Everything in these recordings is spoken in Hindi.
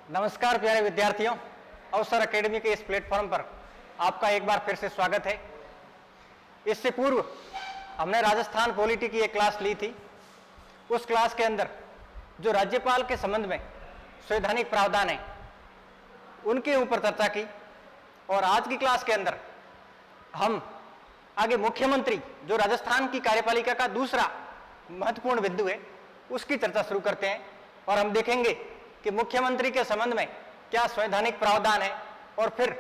नमस्कार प्यारे विद्यार्थियों, अवसर एकेडमी के इस प्लेटफॉर्म पर आपका एक बार फिर से स्वागत है। इससे पूर्व हमने राजस्थान पॉलिटी की एक क्लास ली थी। उस क्लास के अंदर जो राज्यपाल के संबंध में संवैधानिक प्रावधान है उनके ऊपर चर्चा की, और आज की क्लास के अंदर हम आगे मुख्यमंत्री जो राजस्थान की कार्यपालिका का दूसरा महत्वपूर्ण बिंदु है उसकी चर्चा शुरू करते हैं, और हम देखेंगे कि मुख्यमंत्री के संबंध में क्या संवैधानिक प्रावधान है और फिर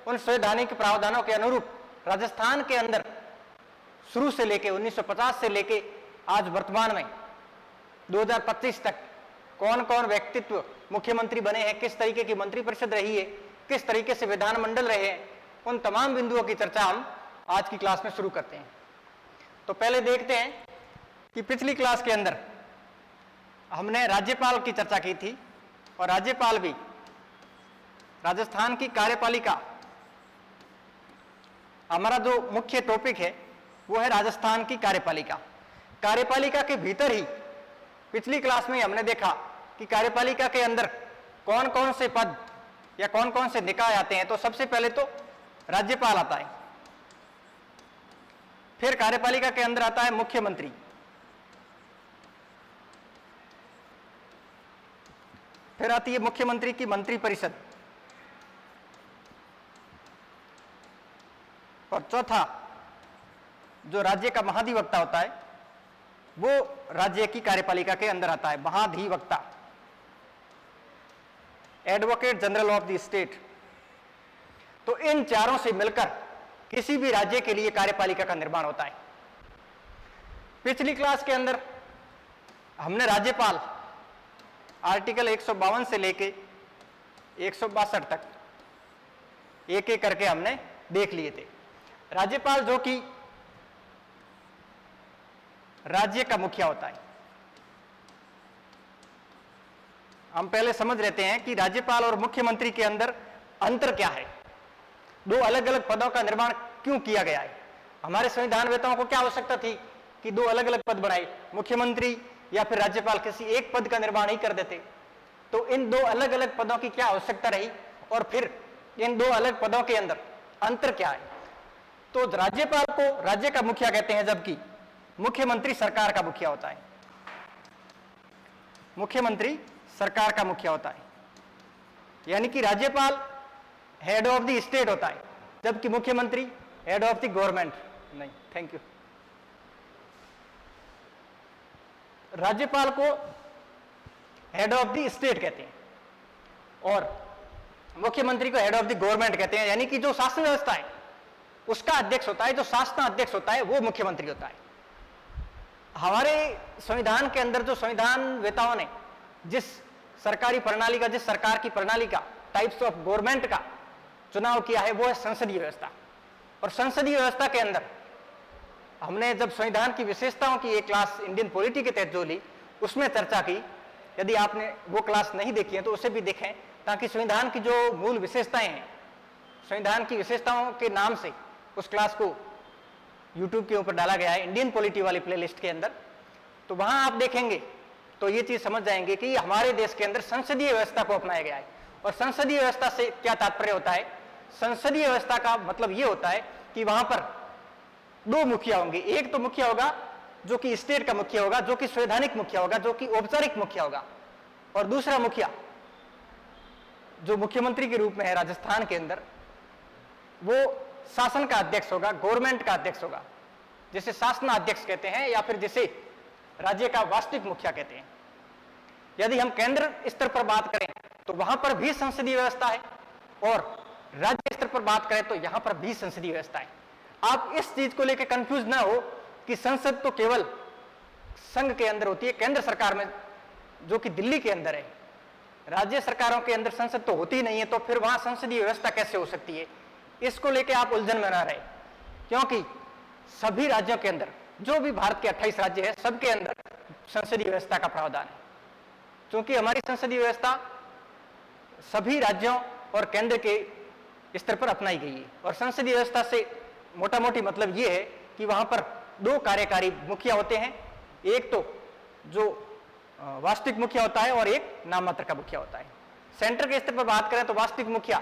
उन संवैधानिक प्रावधानों के अनुरूप राजस्थान के अंदर शुरू से लेके 1950 से लेके आज वर्तमान में 2025 तक कौन कौन व्यक्तित्व मुख्यमंत्री बने हैं, किस तरीके की मंत्रिपरिषद रही है, किस तरीके से विधानमंडल रहे हैं, उन तमाम बिंदुओं की चर्चा हम आज की क्लास में शुरू करते हैं। तो पहले देखते हैं कि पिछली क्लास के अंदर हमने राज्यपाल की चर्चा की थी, और राज्यपाल भी राजस्थान की कार्यपालिका, हमारा जो मुख्य टॉपिक है वो है राजस्थान की कार्यपालिका। कार्यपालिका के भीतर ही पिछली क्लास में हमने देखा कि कार्यपालिका के अंदर कौन कौन से पद या कौन कौन से निकाय आते हैं। तो सबसे पहले तो राज्यपाल आता है, फिर कार्यपालिका के अंदर आता है मुख्यमंत्री, फिर आती है मुख्यमंत्री की मंत्रिपरिषद, और चौथा जो राज्य का महाधिवक्ता होता है वो राज्य की कार्यपालिका के अंदर आता है, महाधिवक्ता, advocate general of the state. तो इन चारों से मिलकर किसी भी राज्य के लिए कार्यपालिका का निर्माण होता है। पिछली क्लास के अंदर हमने राज्यपाल आर्टिकल 152 से लेके 162 तक एक एक करके हमने देख लिए थे। राज्यपाल जो कि राज्य का मुखिया होता है। हम पहले समझ लेते हैं कि राज्यपाल और मुख्यमंत्री के अंदर अंतर क्या है, दो अलग अलग पदों का निर्माण क्यों किया गया है। हमारे संविधानवेताओं को क्या आवश्यकता थी कि दो अलग अलग पद बनाए, मुख्यमंत्री या फिर राज्यपाल किसी एक पद का निर्माण ही कर देते। तो इन दो अलग अलग पदों की क्या आवश्यकता रही, और फिर इन दो अलग पदों के अंदर अंतर क्या है। तो राज्यपाल को राज्य का मुखिया कहते हैं, जबकि मुख्यमंत्री सरकार का मुखिया होता है। मुख्यमंत्री सरकार का मुखिया होता है, यानी कि राज्यपाल हेड ऑफ द स्टेट होता है, जबकि मुख्यमंत्री हेड ऑफ द गवर्नमेंट नहीं। Thank you. राज्यपाल को हेड ऑफ द स्टेट कहते हैं और मुख्यमंत्री को हेड ऑफ द गवर्नमेंट कहते हैं, यानी कि जो शासन व्यवस्था है उसका अध्यक्ष होता है, जो शासन अध्यक्ष होता है वो मुख्यमंत्री होता है। हमारे संविधान के अंदर जो संविधानवेताओं ने जिस सरकारी प्रणाली का, जिस सरकार की प्रणाली का, टाइप्स ऑफ गवर्नमेंट का चुनाव किया है वो है संसदीय व्यवस्था। और संसदीय व्यवस्था के अंदर हमने जब संविधान की विशेषताओं की एक क्लास इंडियन पॉलिटी के तहत जो ली उसमें चर्चा की। यदि आपने वो क्लास नहीं देखी है तो उसे भी देखें, ताकि संविधान की जो मूल विशेषताएं हैं, संविधान की विशेषताओं के नाम से उस क्लास को यूट्यूब के ऊपर डाला गया है इंडियन पॉलिटी वाली प्लेलिस्ट के अंदर। तो वहां आप देखेंगे तो ये चीज समझ जाएंगे कि हमारे देश के अंदर संसदीय व्यवस्था को अपनाया गया है। और संसदीय व्यवस्था से क्या तात्पर्य होता है, संसदीय व्यवस्था का मतलब ये होता है कि वहां पर दो मुखिया होंगे। एक तो मुखिया होगा जो कि स्टेट का मुखिया होगा, जो कि संवैधानिक मुखिया होगा, जो कि औपचारिक मुखिया होगा, और दूसरा मुखिया जो मुख्यमंत्री के रूप में है राजस्थान के अंदर, वो शासन का अध्यक्ष होगा, गवर्नमेंट का अध्यक्ष होगा, जिसे शासनाध्यक्ष कहते हैं या फिर जिसे राज्य का वास्तविक मुखिया कहते हैं। यदि हम केंद्र स्तर पर बात करें तो वहां पर भी संसदीय व्यवस्था है, और राज्य स्तर पर बात करें तो यहां पर भी संसदीय व्यवस्था है। आप इस चीज को लेकर कंफ्यूज ना हो कि संसद तो केवल संघ के अंदर होती है, केंद्र सरकार में जो कि दिल्ली के अंदर है, राज्य सरकारों के अंदर संसद तो होती ही नहीं है। तो फिर वहां संसदीय व्यवस्था कैसे हो सकती है, इसको लेकर आप उलझन में ना रहे, क्योंकि सभी राज्यों के अंदर, जो भी भारत के 28 राज्य है, सबके अंदर संसदीय व्यवस्था का प्रावधान है। क्योंकि हमारी संसदीय व्यवस्था सभी राज्यों और केंद्र के स्तर पर अपनाई गई है। और संसदीय व्यवस्था से मोटा मोटी मतलब ये है कि वहां पर दो कार्यकारी मुखिया होते हैं, एक तो जो वास्तविक मुखिया होता है और एक नाम मात्र का मुखिया होता है। सेंटर के स्तर पर बात करें तो वास्तविक मुखिया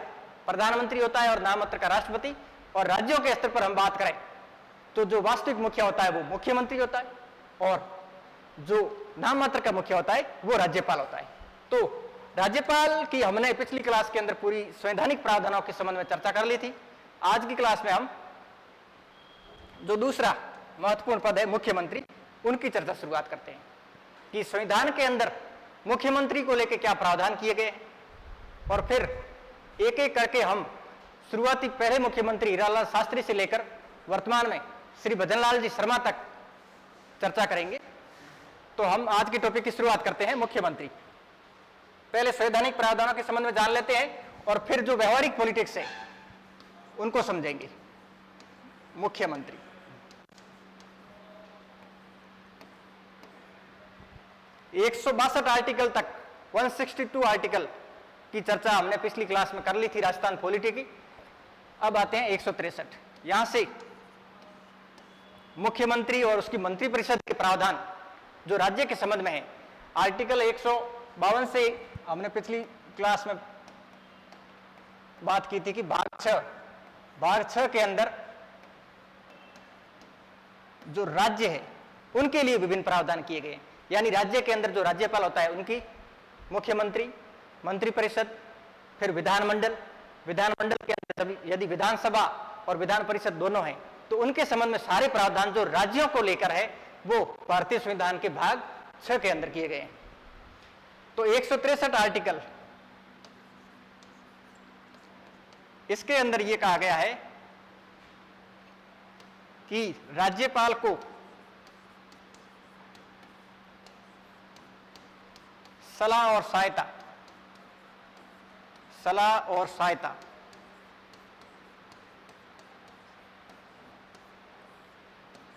प्रधानमंत्री होता है और नाममात्र का राष्ट्रपति, और राज्यों के स्तर पर हम बात करें तो जो वास्तविक मुखिया होता है वो मुख्यमंत्री होता है, और जो नाममात्र का मुखिया होता है वो राज्यपाल होता है। तो राज्यपाल की हमने पिछली क्लास के अंदर पूरी संवैधानिक प्रावधानों के संबंध में चर्चा कर ली थी। आज की क्लास में हम जो दूसरा महत्वपूर्ण पद है मुख्यमंत्री, उनकी चर्चा शुरुआत करते हैं कि संविधान के अंदर मुख्यमंत्री को लेकर क्या प्रावधान किए गए, और फिर एक एक करके हम शुरुआती पहले मुख्यमंत्री हीरालाल शास्त्री से लेकर वर्तमान में श्री भजनलाल जी शर्मा तक चर्चा करेंगे। तो हम आज के टॉपिक की शुरुआत करते हैं मुख्यमंत्री। पहले संवैधानिक प्रावधानों के संबंध में जान लेते हैं और फिर जो व्यवहारिक पॉलिटिक्स है उनको समझेंगे। मुख्यमंत्री 162 आर्टिकल तक, 162 आर्टिकल की चर्चा हमने पिछली क्लास में कर ली थी राजस्थान पॉलिटी की। अब आते हैं 163। यहां से मुख्यमंत्री और उसकी मंत्रिपरिषद के प्रावधान जो राज्य के संबंध में है, आर्टिकल 152 से हमने पिछली क्लास में बात की थी कि भाग 6 के अंदर जो राज्य है उनके लिए विभिन्न प्रावधान किए गए, यानी राज्य के अंदर जो राज्यपाल होता है उनकी मुख्यमंत्री, मंत्रिपरिषद, फिर विधानमंडल के अंदर यदि विधानसभा और विधान परिषद दोनों हैं तो उनके संबंध में सारे प्रावधान जो राज्यों को लेकर है वो भारतीय संविधान के भाग 6 के अंदर किए गए हैं। तो 163 आर्टिकल, इसके अंदर यह कहा गया है कि राज्यपाल को सलाह और सहायता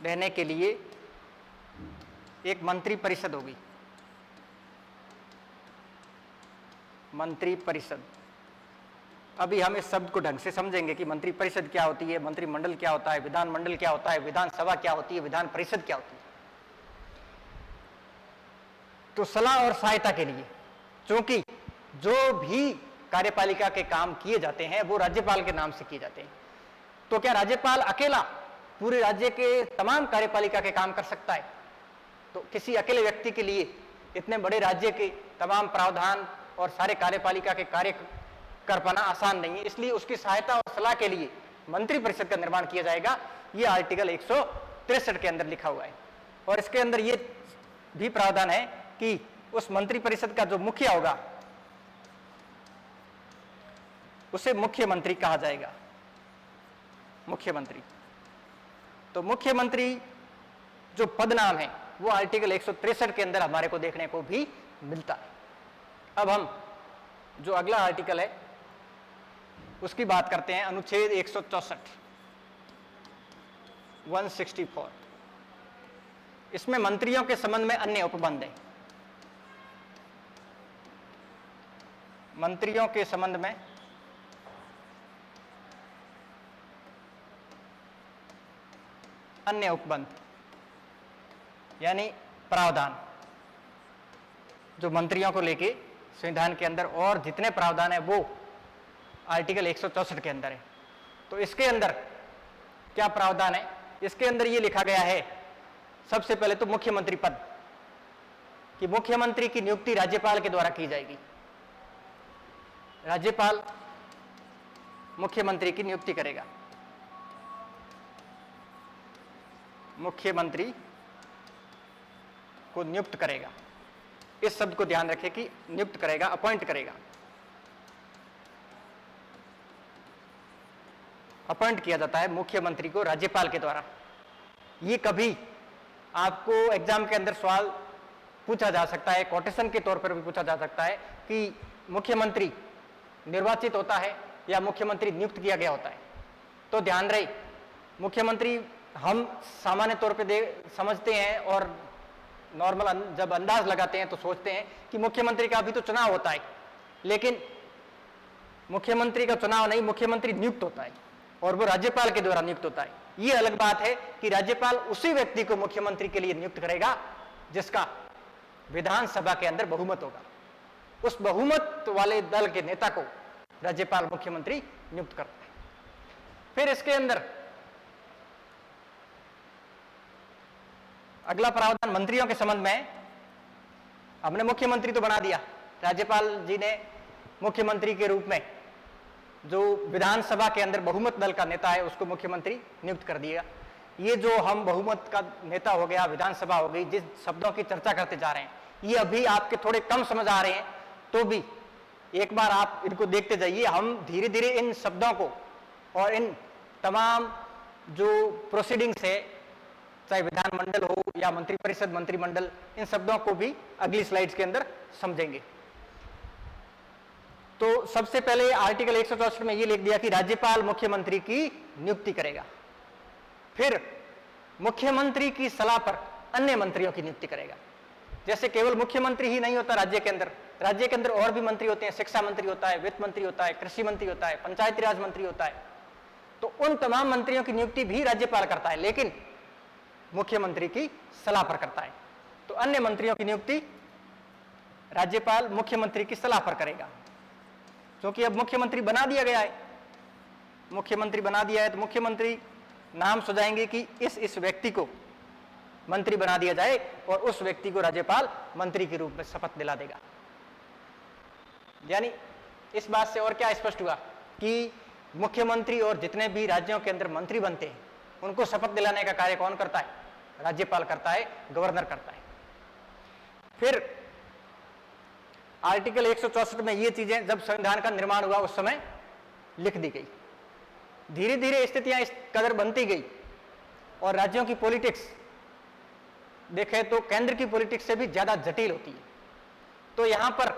देने के लिए एक मंत्री परिषद होगी। मंत्री परिषद, अभी हम इस शब्द को ढंग से समझेंगे कि मंत्री परिषद क्या होती है, मंत्रिमंडल क्या होता है, विधानमंडल क्या होता है, विधानसभा क्या होती है, विधान परिषद क्या होती है। तो सलाह और सहायता के लिए, क्योंकि जो भी कार्यपालिका के काम किए जाते हैं वो राज्यपाल के नाम से किए जाते हैं, तो क्या राज्यपाल अकेला पूरे राज्य के तमाम कार्यपालिका के काम कर सकता है? तो किसी अकेले व्यक्ति के लिए इतने बड़े राज्य के तमाम प्रावधान और सारे कार्यपालिका के कार्य कर पाना आसान नहीं है, इसलिए उसकी सहायता और सलाह के लिए मंत्रिपरिषद का निर्माण किया जाएगा। ये आर्टिकल 163 के अंदर लिखा हुआ है, और इसके अंदर ये भी प्रावधान है कि उस मंत्रिपरिषद का जो मुखिया होगा उसे मुख्यमंत्री कहा जाएगा। मुख्यमंत्री, तो मुख्यमंत्री जो पद नाम है वो आर्टिकल 163 के अंदर हमारे को देखने को भी मिलता है। अब हम जो अगला आर्टिकल है उसकी बात करते हैं, अनुच्छेद 164, 164। इसमें मंत्रियों के संबंध में अन्य उपबंध है। मंत्रियों के संबंध में अन्य उपबंध यानी प्रावधान, जो मंत्रियों को लेके संविधान के अंदर और जितने प्रावधान है वो आर्टिकल 164 के अंदर है। तो इसके अंदर क्या प्रावधान है? इसके अंदर ये लिखा गया है, सबसे पहले तो मुख्यमंत्री पद, कि मुख्यमंत्री की नियुक्ति राज्यपाल के द्वारा की जाएगी। राज्यपाल मुख्यमंत्री की नियुक्ति करेगा। मुख्यमंत्री को नियुक्त करेगा, इस शब्द को ध्यान रखें कि नियुक्त करेगा, अपॉइंट करेगा। अपॉइंट किया जाता है मुख्यमंत्री को राज्यपाल के द्वारा। ये कभी आपको एग्जाम के अंदर सवाल पूछा जा सकता है, कोटेशन के तौर पर भी पूछा जा सकता है कि मुख्यमंत्री निर्वाचित होता है या मुख्यमंत्री नियुक्त किया गया होता है। तो ध्यान रहे, मुख्यमंत्री हम सामान्य तौर पे समझते हैं और नॉर्मल जब अंदाज लगाते हैं तो सोचते हैं कि मुख्यमंत्री का अभी तो चुनाव होता है, लेकिन मुख्यमंत्री का चुनाव नहीं, मुख्यमंत्री नियुक्त होता है और वो राज्यपाल के द्वारा नियुक्त होता है। ये अलग बात है कि राज्यपाल उसी व्यक्ति को मुख्यमंत्री के लिए नियुक्त करेगा जिसका विधानसभा के अंदर बहुमत होगा। उस बहुमत वाले दल के नेता को राज्यपाल मुख्यमंत्री नियुक्त करता है। फिर इसके अंदर अगला प्रावधान मंत्रियों के संबंध में, हमने मुख्यमंत्री तो बना दिया, राज्यपाल जी ने मुख्यमंत्री के रूप में जो विधानसभा के अंदर बहुमत दल का नेता है उसको मुख्यमंत्री नियुक्त कर दिया। ये जो हम बहुमत का नेता हो गया, विधानसभा हो गई, जिस शब्दों की चर्चा करते जा रहे हैं ये अभी आपके थोड़े कम समझ आ रहे हैं, तो भी एक बार आप इनको देखते जाइए। हम धीरे धीरे इन शब्दों को और इन तमाम जो प्रोसीडिंग्स है, चाहे विधानमंडल हो या मंत्रिपरिषद, मंत्रिमंडल, इन शब्दों को भी अगली स्लाइड्स के अंदर समझेंगे। तो सबसे पहले आर्टिकल 164 में ये लिख दिया कि राज्यपाल मुख्यमंत्री की नियुक्ति करेगा। फिर मुख्यमंत्री की सलाह पर अन्य मंत्रियों की नियुक्ति करेगा। जैसे केवल मुख्यमंत्री ही नहीं होता राज्य के अंदर और भी मंत्री होते हैं, शिक्षा मंत्री होता है, वित्त मंत्री होता है, कृषि मंत्री होता है, पंचायती राज मंत्री होता है। तो उन तमाम मंत्रियों की नियुक्ति भी राज्यपाल करता है, लेकिन मुख्यमंत्री की सलाह पर करता है। तो अन्य मंत्रियों की नियुक्ति राज्यपाल मुख्यमंत्री की सलाह पर करेगा, क्योंकि अब मुख्यमंत्री बना दिया गया है। मुख्यमंत्री बना दिया है तो मुख्यमंत्री नाम सुझाएंगे कि इस व्यक्ति को मंत्री बना दिया जाए और उस व्यक्ति को राज्यपाल मंत्री के रूप में शपथ दिला देगा। यानी इस बात से और क्या स्पष्ट हुआ कि मुख्यमंत्री और जितने भी राज्यों के अंदर मंत्री बनते हैं उनको शपथ दिलाने का कार्य कौन करता है? राज्यपाल करता है, गवर्नर करता है। फिर आर्टिकल 164 में ये चीजें जब संविधान का निर्माण हुआ उस समय लिख दी गई। धीरे धीरे स्थितियां इस कदर बनती गई और राज्यों की पॉलिटिक्स देखें तो केंद्र की पॉलिटिक्स से भी ज्यादा जटिल होती है। तो यहां पर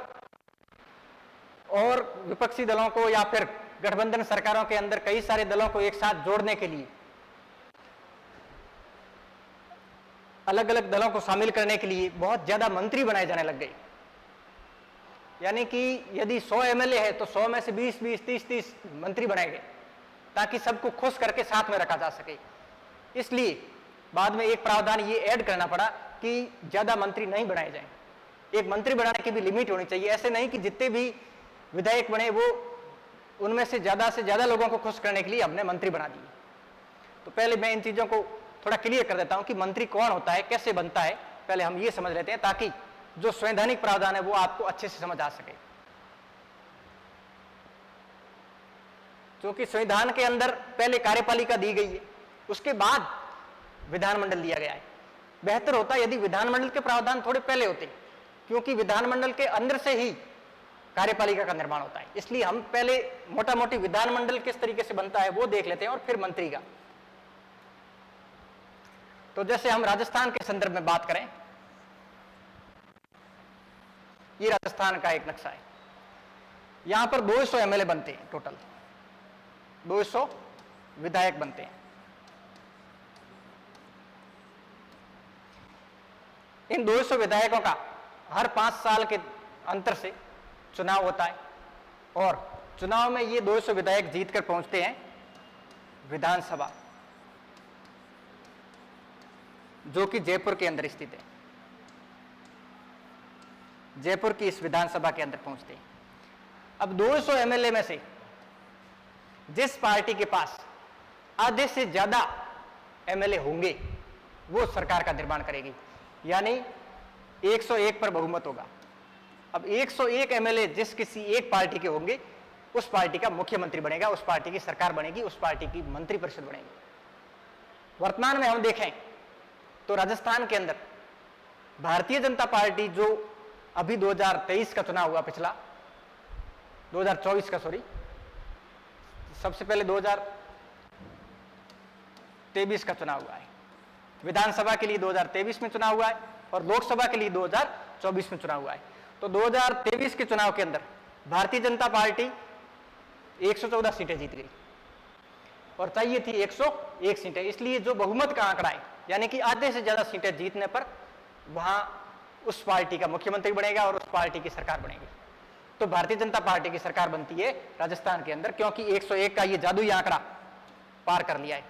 और विपक्षी दलों को या फिर गठबंधन सरकारों के अंदर कई सारे दलों को एक साथ जोड़ने के लिए, अलग अलग दलों को शामिल करने के लिए बहुत ज्यादा मंत्री बनाए जाने लग गए। यानी कि यदि 100 एमएलए है तो 100 में से 20-20, 30-30 मंत्री बनाए गए ताकि सबको खुश करके साथ में रखा जा सके। इसलिए बाद में एक प्रावधान ये ऐड करना पड़ा कि ज्यादा मंत्री नहीं बनाए जाएं। एक मंत्री बनाने की भी लिमिट होनी चाहिए। ऐसे नहीं कि जितने भी विधायक बने वो उनमें से ज्यादा लोगों को खुश करने के लिए हमने मंत्री बना दिए। तो पहले मैं इन चीजों को थोड़ा क्लियर कर देता हूं कि मंत्री कौन होता है, कैसे बनता है, पहले हम ये समझ लेते हैं ताकि जो संवैधानिक प्रावधान है वो आपको अच्छे से समझ आ सके। क्योंकि संविधान के अंदर पहले कार्यपालिका दी गई है, उसके बाद विधानमंडल दिया गया है। बेहतर होता यदि विधानमंडल के प्रावधान थोड़े पहले होते, क्योंकि विधानमंडल के अंदर से ही कार्यपालिका का निर्माण होता है। इसलिए हम पहले मोटा मोटी विधानमंडल किस तरीके से बनता है वो देख लेते हैं और फिर मंत्री का। तो जैसे हम राजस्थान के संदर्भ में बात करें, ये राजस्थान का एक नक्शा है। यहां पर 200 एमएलए बनते हैं, टोटल 200 विधायक बनते हैं। इन 200 विधायकों का हर 5 साल के अंतर से चुनाव होता है और चुनाव में ये 200 विधायक जीतकर पहुंचते हैं विधानसभा, जो कि जयपुर के अंदर स्थित है। जयपुर की इस विधानसभा के अंदर पहुंचते हैं। अब 200 एमएलए में से जिस पार्टी के पास आधे से ज्यादा एमएलए होंगे वो सरकार का निर्माण करेगी, यानी 101 पर बहुमत होगा। अब 101 एमएलए जिस किसी एक पार्टी के होंगे उस पार्टी का मुख्यमंत्री बनेगा, उस पार्टी की सरकार बनेगी, उस पार्टी की मंत्रिपरिषद बनेगी। वर्तमान में हम देखें तो राजस्थान के अंदर भारतीय जनता पार्टी, जो अभी 2023 का चुनाव हुआ, पिछला 2024 का, सॉरी, सबसे पहले 2023 का चुनाव हुआ है। विधानसभा के लिए 2023 में चुनाव हुआ है और लोकसभा के लिए 2024 में चुनाव हुआ है। तो 2023 के चुनाव के अंदर भारतीय जनता पार्टी 114 सीटें जीत गई और चाहिए थी 101 सीटें। इसलिए जो बहुमत का आंकड़ा है, यानी कि आधे से ज्यादा सीटें जीतने पर वहां उस पार्टी का मुख्यमंत्री बनेगा और उस पार्टी की सरकार बनेगी। तो भारतीय जनता पार्टी की सरकार बनती है राजस्थान के अंदर, क्योंकि 101 का ये जादुई आंकड़ा पार कर लिया है।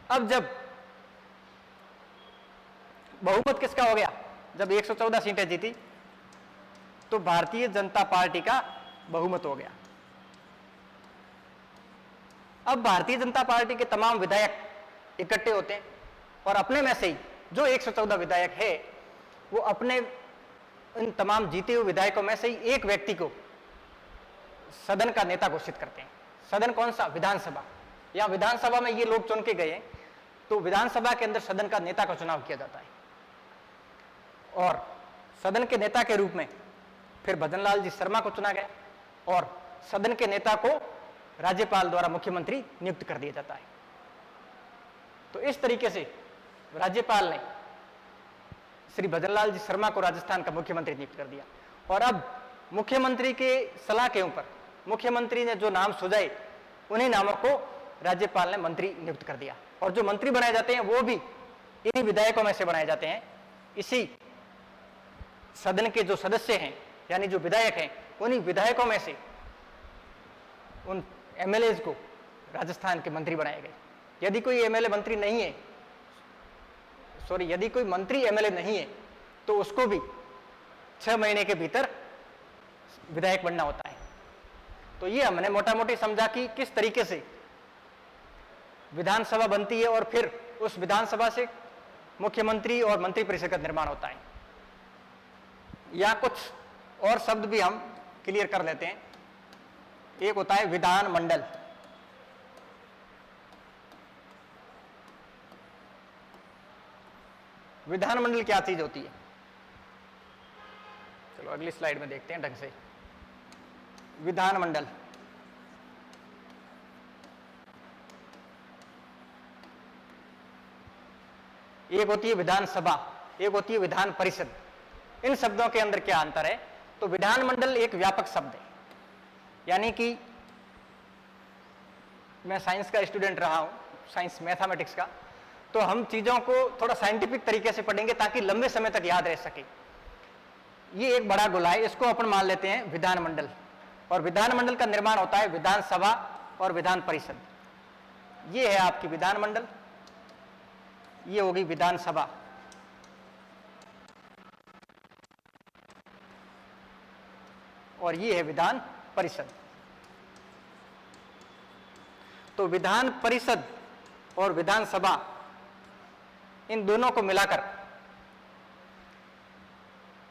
अब जब बहुमत किसका हो गया, जब 114 सीटें जीती तो भारतीय जनता पार्टी का बहुमत हो गया। अब भारतीय जनता पार्टी के तमाम विधायक इकट्ठे होते हैं और अपने में से ही जो 114 विधायक है वो अपने इन तमाम जीते हुए विधायकों में से ही एक व्यक्ति को सदन का नेता घोषित करते हैं। सदन कौन सा? विधानसभा। या विधानसभा में ये लोग चुन के गए तो विधानसभा के अंदर सदन का नेता का चुनाव किया जाता है और सदन के नेता के रूप में फिर भजन लाल जी शर्मा को चुना गया और सदन के नेता को राज्यपाल द्वारा मुख्यमंत्री नियुक्त कर दिया जाता है। तो इस तरीके से राज्यपाल ने श्री भजन लाल जी शर्मा को राजस्थान का मुख्यमंत्री नियुक्त कर दिया और अब मुख्यमंत्री के सलाह के ऊपर मुख्यमंत्री ने जो नाम सुझाए उन्हीं नामों को राज्यपाल ने मंत्री नियुक्त कर दिया और जो मंत्री बनाए जाते हैं वो भी इन्हीं विधायकों में से बनाए जाते हैं। इसी सदन के जो सदस्य हैं यानी जो विधायक हैं उन्हीं विधायकों में से उन एमएलएज को राजस्थान के मंत्री बनाए गए। यदि कोई एमएलए मंत्री नहीं है, यदि कोई मंत्री एमएलए नहीं है तो उसको भी 6 महीने के भीतर विधायक बनना होता है। तो ये हमने मोटा मोटी समझा कि किस तरीके से विधानसभा बनती है और फिर उस विधानसभा से मुख्यमंत्री और मंत्रिपरिषद का निर्माण होता है। या कुछ और शब्द भी हम क्लियर कर लेते हैं। एक होता है विधानमंडल। विधानमंडल क्या चीज होती है? चलो अगली स्लाइड में देखते हैं ढंग से। विधानमंडल एक होती है विधानसभा, एक होती है विधान परिषद। इन शब्दों के अंदर क्या अंतर है? तो विधानमंडल एक व्यापक शब्द है, यानी कि मैं साइंस का स्टूडेंट रहा हूं, साइंस मैथमेटिक्स का, तो हम चीजों को थोड़ा साइंटिफिक तरीके से पढ़ेंगे ताकि लंबे समय तक याद रह सके। ये एक बड़ा गोला है, इसको अपन मान लेते हैं विधानमंडल और विधानमंडल का निर्माण होता है विधानसभा और विधान परिषद। ये है आपकी विधानमंडल, ये होगी विधानसभा और ये है विधान परिषद। तो विधान परिषद और विधानसभा इन दोनों को मिलाकर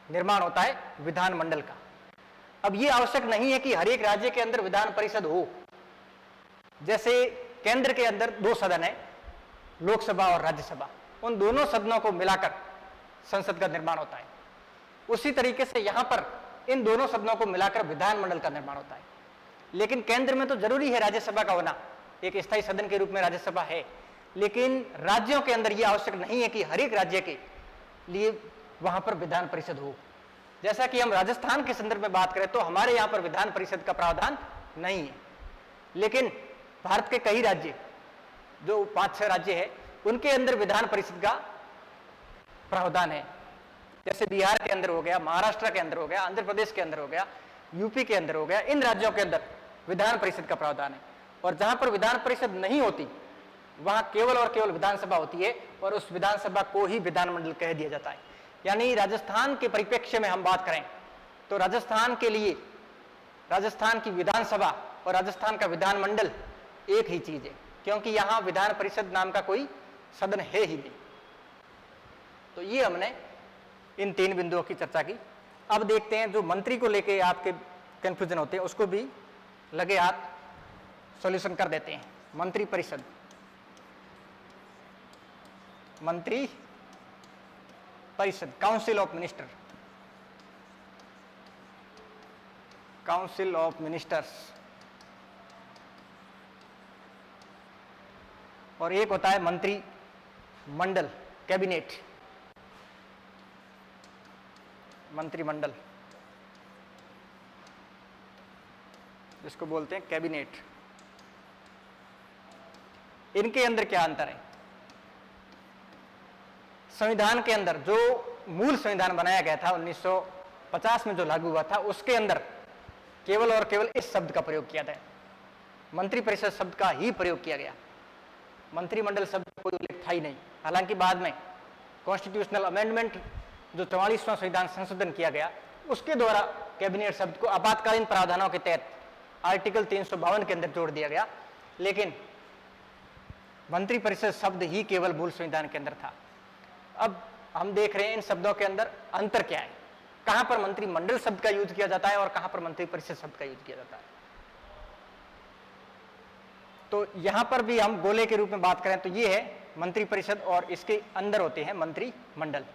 निर्माण होता है विधानमंडल का। अब ये आवश्यक नहीं है कि हर एक राज्य के अंदर विधान परिषद हो। जैसे केंद्र के अंदर 2 सदन है, लोकसभा और राज्यसभा, उन दोनों सदनों को मिलाकर संसद का निर्माण होता है। उसी तरीके से यहां पर इन दोनों सदनों को मिलाकर विधानमंडल का निर्माण होता है। लेकिन केंद्र में तो जरूरी है राज्यसभा का होना, एक स्थायी सदन के रूप में राज्यसभा है, लेकिन राज्यों के अंदर यह आवश्यक नहीं है कि हर एक राज्य के लिए वहां पर विधान परिषद हो। जैसा कि हम राजस्थान के संदर्भ में बात करें तो हमारे यहां पर विधान परिषद का प्रावधान नहीं है, लेकिन भारत के कई राज्य, जो 5-6 राज्य है, उनके अंदर विधान परिषद का प्रावधान है। जैसे बिहार के अंदर हो गया, महाराष्ट्र के अंदर हो गया, आंध्र प्रदेश के अंदर हो गया, यूपी के अंदर हो गया। इन राज्यों के अंदर विधान परिषद का प्रावधान है और जहां पर विधान परिषद नहीं होती वहां केवल और केवल विधानसभा होती है और उस विधानसभा को ही विधानमंडल कह दिया जाता है। यानी राजस्थान के परिप्रेक्ष्य में हम बात करें तो राजस्थान के लिए राजस्थान की विधानसभा और राजस्थान का विधानमंडल एक ही चीज है, क्योंकि यहां विधान परिषद नाम का कोई सदन है ही नहीं। तो ये हमने इन 3 बिंदुओं की चर्चा की। अब देखते हैं जो मंत्री को लेके आपके कंफ्यूजन होते हैं उसको भी लगे हाथ सॉल्यूशन कर देते हैं। मंत्री परिषद, मंत्री परिषद, council of minister, council of ministers, और एक होता है मंत्री मंडल, कैबिनेट, मंत्रिमंडल जिसको बोलते हैं कैबिनेट। इनके अंदर क्या अंतर है? संविधान के अंदर जो मूल संविधान बनाया गया था 1950 में जो लागू हुआ था, उसके अंदर केवल और केवल इस शब्द का प्रयोग किया गया, मंत्रिपरिषद शब्द का ही प्रयोग किया गया। मंत्रिमंडल शब्द का कोई उल्लेख था ही नहीं। हालांकि बाद में कॉन्स्टिट्यूशनल अमेंडमेंट जो 44वां संविधान संशोधन किया गया उसके द्वारा कैबिनेट शब्द को आपातकालीन प्रावधानों के तहत आर्टिकल 352 के अंदर जोड़ दिया गया, लेकिन मंत्रिपरिषद शब्द ही केवल मूल संविधान के अंदर था। अब हम देख रहे हैं इन शब्दों के अंदर अंतर क्या है, कहां पर मंत्रिमंडल शब्द का यूज किया जाता है और कहां पर मंत्रिपरिषद शब्द का यूज किया जाता है। तो यहां पर भी हम गोले के रूप में बात करें तो ये है मंत्रिपरिषद और इसके अंदर होते हैं मंत्रिमंडल,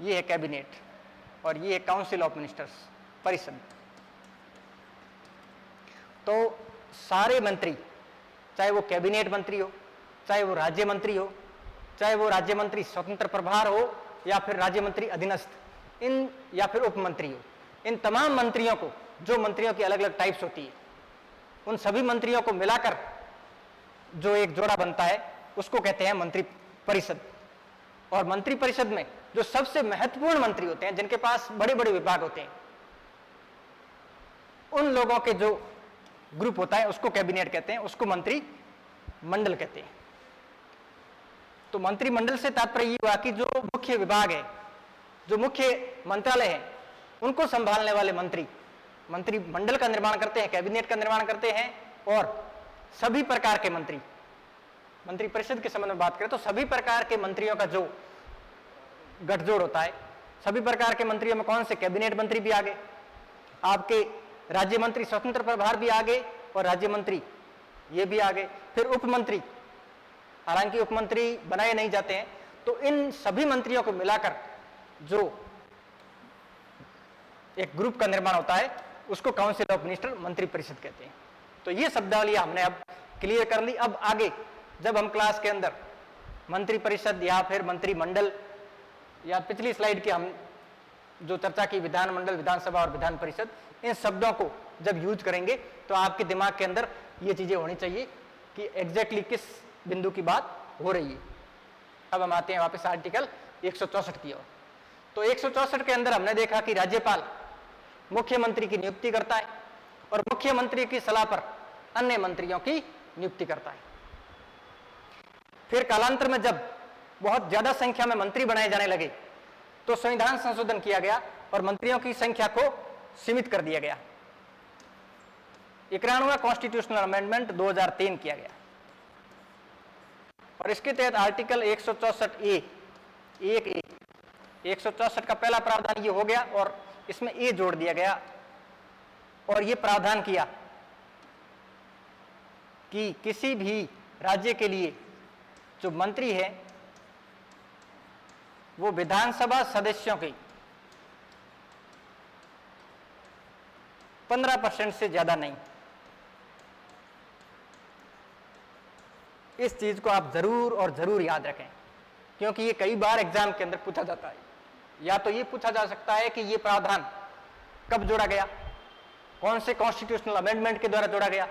ये है कैबिनेट और ये है काउंसिल ऑफ मिनिस्टर्स, परिषद। तो सारे मंत्री, चाहे वो कैबिनेट मंत्री हो, चाहे वो राज्य मंत्री हो, चाहे वो राज्य मंत्री स्वतंत्र प्रभार हो या फिर राज्य मंत्री अधीनस्थ, इन या फिर उप मंत्री हो, इन तमाम मंत्रियों को, जो मंत्रियों की अलग अलग टाइप्स होती है, उन सभी मंत्रियों को मिलाकर जो एक जोड़ा बनता है उसको कहते हैं मंत्रिपरिषद। और मंत्रिपरिषद में जो सबसे महत्वपूर्ण मंत्री होते हैं, जिनके पास बड़े बड़े विभाग होते हैं, उन लोगों के जो ग्रुप होता है उसको कैबिनेट कहते हैं, उसको मंत्रिमंडल कहते हैं। तो मंत्रिमंडल से तात्पर्य ये हुआ कि जो मुख्य विभाग है, जो मुख्य मंत्रालय है, उनको संभालने वाले मंत्री मंत्रिमंडल का निर्माण करते हैं, कैबिनेट का निर्माण करते हैं। और सभी प्रकार के मंत्री, मंत्रिपरिषद के संबंध में बात करें तो सभी प्रकार के मंत्रियों का जो गठजोड़ होता है, सभी प्रकार के मंत्रियों में कौन से, कैबिनेट मंत्री भी आगे, आपके राज्य मंत्री स्वतंत्र प्रभार भी आगे और राज्य मंत्री ये भी आगे, फिर उप मंत्री, हालांकि उप मंत्री बनाए नहीं जाते हैं। तो इन सभी मंत्रियों को मिलाकर जो एक ग्रुप का निर्माण होता है उसको काउंसिल ऑफ मिनिस्टर, मंत्रिपरिषद कहते हैं। तो ये शब्दावली हमने अब क्लियर कर ली। अब आगे जब हम क्लास के अंदर मंत्रिपरिषद या फिर मंत्रिमंडल या पिछली स्लाइड की हम जो चर्चा की विधानमंडल, विधानसभा और विधान परिषद, इन शब्दों को जब यूज करेंगे तो आपके दिमाग के अंदर ये चीजें होनी चाहिए कि एग्जैक्टली किस बिंदु की बात हो रही है। अब हम आते हैं वापस आर्टिकल 164 की ओर। तो 164 के अंदर हमने देखा कि राज्यपाल मुख्यमंत्री की नियुक्ति करता है और मुख्यमंत्री की सलाह पर अन्य मंत्रियों की नियुक्ति करता है। फिर कालांतर में जब बहुत ज्यादा संख्या में मंत्री बनाए जाने लगे तो संविधान संशोधन किया गया और मंत्रियों की संख्या को सीमित कर दिया गया। 91वां कॉन्स्टिट्यूशनल अमेंडमेंट 2003 किया गया और इसके तहत आर्टिकल 164 ए 164 का पहला प्रावधान ये हो गया और इसमें ए जोड़ दिया गया और ये प्रावधान किया कि किसी भी राज्य के लिए जो मंत्री है वो विधानसभा सदस्यों की 15% से ज्यादा नहीं। इस चीज को आप जरूर और जरूर याद रखें, क्योंकि ये कई बार एग्जाम के अंदर पूछा जाता है। या तो ये पूछा जा सकता है कि ये प्रावधान कब जोड़ा गया, कौन से कॉन्स्टिट्यूशनल अमेंडमेंट के द्वारा जोड़ा गया,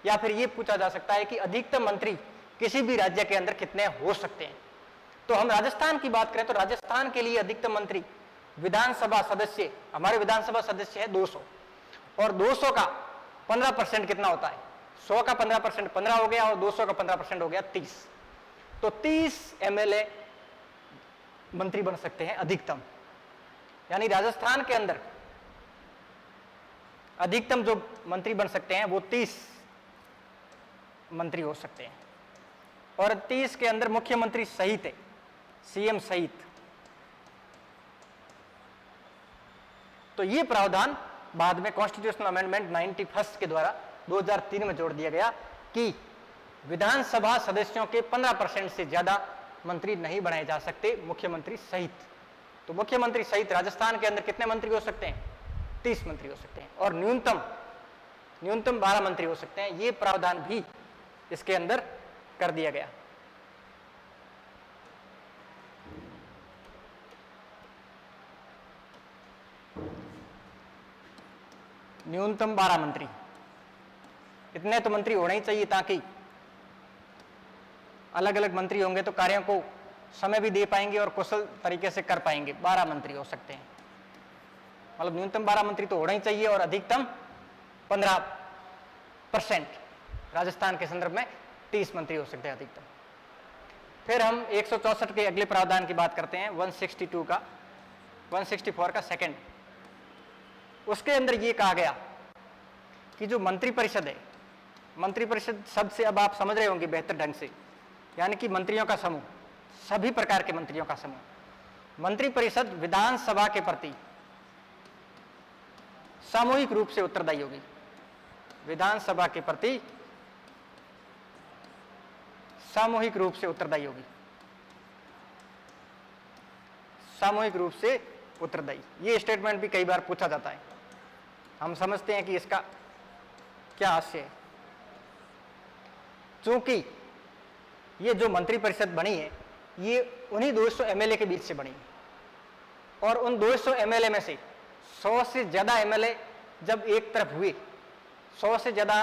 या फिर ये पूछा जा सकता है कि अधिकतम मंत्री किसी भी राज्य के अंदर कितने हो सकते हैं। तो हम राजस्थान की बात करें तो राजस्थान के लिए अधिकतम मंत्री विधानसभा सदस्य, हमारे विधानसभा सदस्य है 200 और 200 का 15% कितना होता है, 100 का 15% 15 हो गया और 200 का 15% हो गया 30। तो 30 एमएलए मंत्री बन सकते हैं अधिकतम, यानी राजस्थान के अंदर अधिकतम जो मंत्री बन सकते हैं वो 30 मंत्री हो सकते हैं और 30 के अंदर मुख्यमंत्री सहित है, सीएम सहित। तो ये प्रावधान बाद में कॉन्स्टिट्यूशनल अमेंडमेंट 91 के द्वारा 2003 में जोड़ दिया गया कि विधानसभा सदस्यों के 15% से ज्यादा मंत्री नहीं बनाए जा सकते मुख्यमंत्री सहित। तो मुख्यमंत्री सहित राजस्थान के अंदर कितने मंत्री हो सकते हैं, 30 मंत्री हो सकते हैं और न्यूनतम 12 मंत्री हो सकते हैं। ये प्रावधान भी इसके अंदर कर दिया गया। न्यूनतम 12 मंत्री, इतने तो मंत्री होने ही चाहिए ताकि अलग अलग मंत्री होंगे तो कार्यों को समय भी दे पाएंगे और कुशल तरीके से कर पाएंगे। 12 मंत्री हो सकते हैं, मतलब न्यूनतम 12 मंत्री तो होना ही चाहिए और अधिकतम 15%। राजस्थान के संदर्भ में 30 मंत्री हो सकते हैं अधिकतम। फिर हम 164 के अगले प्रावधान की बात करते हैं, 162 का 164 का सेकंड उसके अंदर ये कहा गया कि जो मंत्रिपरिषद है, मंत्रिपरिषद शब्द से अब आप समझ रहे होंगे बेहतर ढंग से, यानी कि मंत्रियों का समूह, सभी प्रकार के मंत्रियों का समूह। मंत्रिपरिषद विधानसभा के प्रति सामूहिक रूप से उत्तरदायी होगी। विधानसभा के प्रति सामूहिक रूप से उत्तरदायी होगी, सामूहिक रूप से उत्तरदायी। ये स्टेटमेंट भी कई बार पूछा जाता है, हम समझते हैं कि इसका क्या आशय है। चूंकि ये जो मंत्रिपरिषद बनी है ये उन्हीं 200 एमएलए के बीच से बनी है, और उन 200 एमएलए में से 100 से ज्यादा एमएलए जब एक तरफ हुए, 100 से ज्यादा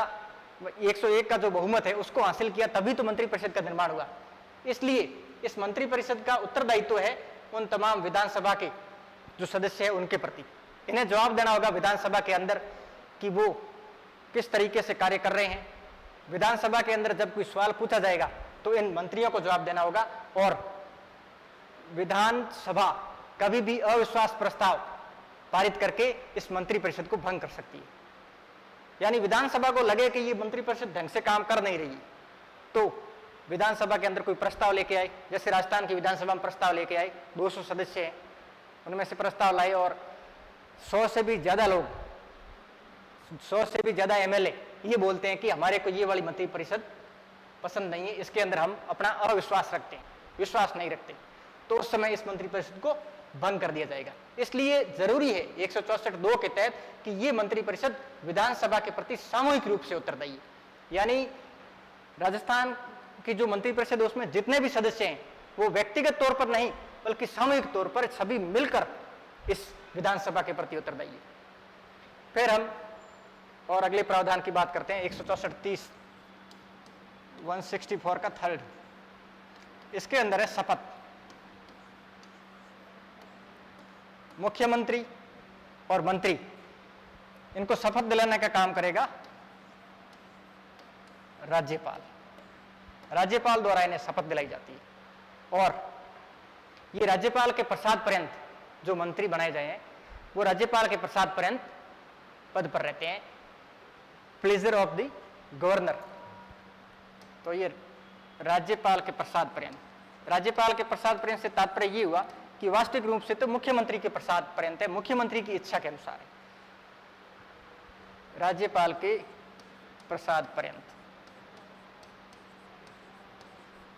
101 का जो बहुमत है उसको हासिल किया, तभी तो मंत्रिपरिषद का निर्माण हुआ। इसलिए इस मंत्रिपरिषद का उत्तरदायित्व है उन तमाम विधानसभा के जो सदस्य हैं उनके प्रति। इन्हें जवाब देना होगा विधानसभा के अंदर कि वो किस तरीके से कार्य कर रहे हैं। विधानसभा के अंदर जब कोई सवाल पूछा जाएगा तो इन मंत्रियों को जवाब देना होगा, और विधानसभा कभी भी अविश्वास प्रस्ताव पारित करके इस मंत्रिपरिषद को भंग कर सकती है। यानी विधानसभा को लगे कि ये मंत्रिपरिषद ढंग से काम कर नहीं रही, तो विधानसभा के अंदर कोई प्रस्ताव लेके आए, जैसे राजस्थान की विधानसभा में प्रस्ताव लेके आए, 200 सदस्य हैं, उनमें से प्रस्ताव लाए और 100 से भी ज्यादा लोग, 100 से भी ज्यादा एमएलए ये बोलते हैं कि हमारे को ये वाली मंत्रिपरिषद पसंद नहीं है, इसके अंदर हम अपना अविश्वास रखते हैं, विश्वास नहीं रखते, तो उस समय इस मंत्रिपरिषद को भंग कर दिया जाएगा। इसलिए जरूरी है 164(2) के तहत कि ये मंत्रिपरिषद विधानसभा के प्रति सामूहिक रूप से उत्तरदायी है। यानी राजस्थान की जो मंत्रिपरिषद है उसमें जितने भी सदस्य हैं वो व्यक्तिगत तौर पर नहीं बल्कि सामूहिक तौर पर सभी मिलकर इस विधानसभा के प्रति उत्तरदायी है। फिर हम और अगले प्रावधान की बात करते हैं, 164(30) 164 का थर्ड, इसके अंदर है शपथ। मुख्यमंत्री और मंत्री इनको शपथ दिलाने का काम करेगा राज्यपाल। राज्यपाल द्वारा इन्हें शपथ दिलाई जाती है, और ये राज्यपाल के प्रसाद पर्यंत जो मंत्री बनाए जाए हैं वो राज्यपाल के प्रसाद पर्यंत पद पर रहते हैं, प्लेजर ऑफ द गवर्नर। तो ये राज्यपाल के प्रसाद पर्यंत, राज्यपाल के प्रसाद पर्यंत से तात्पर्य ये हुआ कि वास्तविक रूप से तो मुख्यमंत्री के प्रसाद पर्यंत है, मुख्यमंत्री की इच्छा के अनुसार है, राज्यपाल के प्रसाद पर्यंत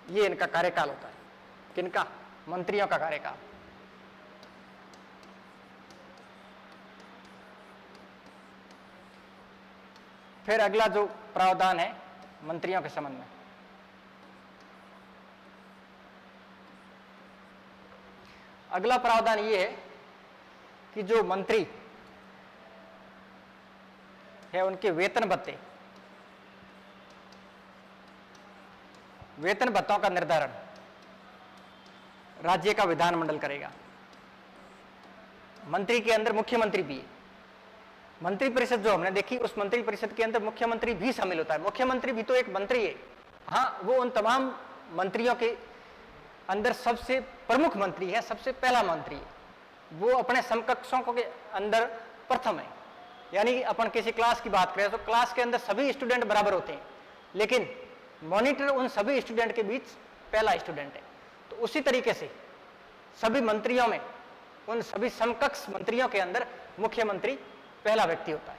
ये इनका कार्यकाल होता है। किनका? मंत्रियों का कार्यकाल। फिर अगला जो प्रावधान है मंत्रियों के संबंध में, अगला प्रावधान ये है कि जो मंत्री है उनके वेतन भत्ते, वेतन भत्तों का निर्धारण राज्य का विधानमंडल करेगा। मंत्री के अंदर मुख्यमंत्री भी है। मंत्रिपरिषद जो हमने देखी उस मंत्रिपरिषद के अंदर मुख्यमंत्री भी शामिल होता है। मुख्यमंत्री भी तो एक मंत्री है, हाँ, वो उन तमाम मंत्रियों के अंदर सबसे प्रमुख मंत्री है, सबसे पहला मंत्री है, वो अपने समकक्षों के अंदर प्रथम है। यानी अपन किसी क्लास की बात करें तो क्लास के अंदर सभी स्टूडेंट बराबर होते हैं, लेकिन मॉनिटर उन सभी स्टूडेंट के बीच पहला स्टूडेंट है। तो उसी तरीके से सभी मंत्रियों में, उन सभी समकक्ष मंत्रियों के अंदर मुख्यमंत्री पहला व्यक्ति होता है।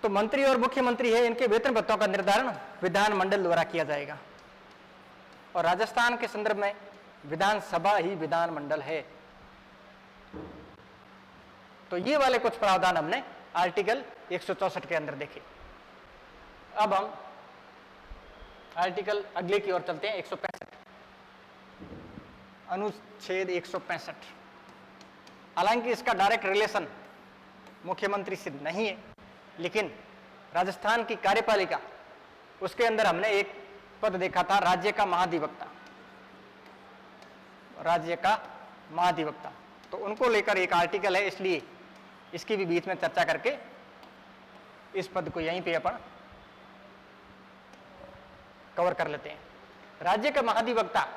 तो मंत्री और मुख्यमंत्री है, इनके वेतन भत्तों का निर्धारण विधानमंडल द्वारा किया जाएगा, और राजस्थान के संदर्भ में विधानसभा ही विधानमंडल है। तो ये वाले कुछ प्रावधान हमने आर्टिकल 164 के अंदर देखे। अब हम आर्टिकल अगले की ओर चलते हैं, 165, अनुच्छेद 165। हालांकि इसका डायरेक्ट रिलेशन मुख्यमंत्री से नहीं है, लेकिन राजस्थान की कार्यपालिका, उसके अंदर हमने एक पद देखा था, राज्य का महाधिवक्ता, राज्य का महाधिवक्ता। तो उनको लेकर एक आर्टिकल है, इसलिए इसकी भी बीच में चर्चा करके इस पद को यहीं पे अपन कवर कर लेते हैं। राज्य का महाधिवक्ता,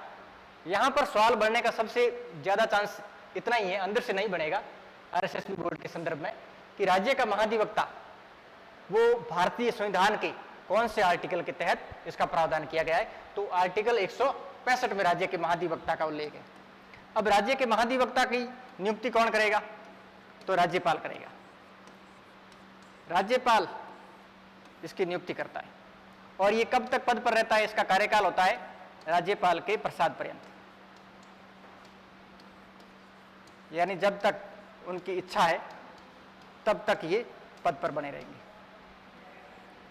यहां पर सवाल बढ़ने का सबसे ज्यादा चांस इतना ही है, अंदर से नहीं बनेगा, RSSB बोर्ड के संदर्भ में कि राज्य का महाधिवक्ता वो भारतीय संविधान के कौन से आर्टिकल के तहत इसका प्रावधान किया गया है, तो आर्टिकल 165 में राज्य के महाधिवक्ता का उल्लेख है। अब राज्य के महाधिवक्ता की नियुक्ति कौन करेगा, तो राज्यपाल करेगा। राज्यपाल इसकी नियुक्ति करता है और ये कब तक पद पर रहता है, इसका कार्यकाल होता है राज्यपाल के प्रसाद पर्यंत, यानी जब तक उनकी इच्छा है तब तक ये पद पर बने रहेंगे।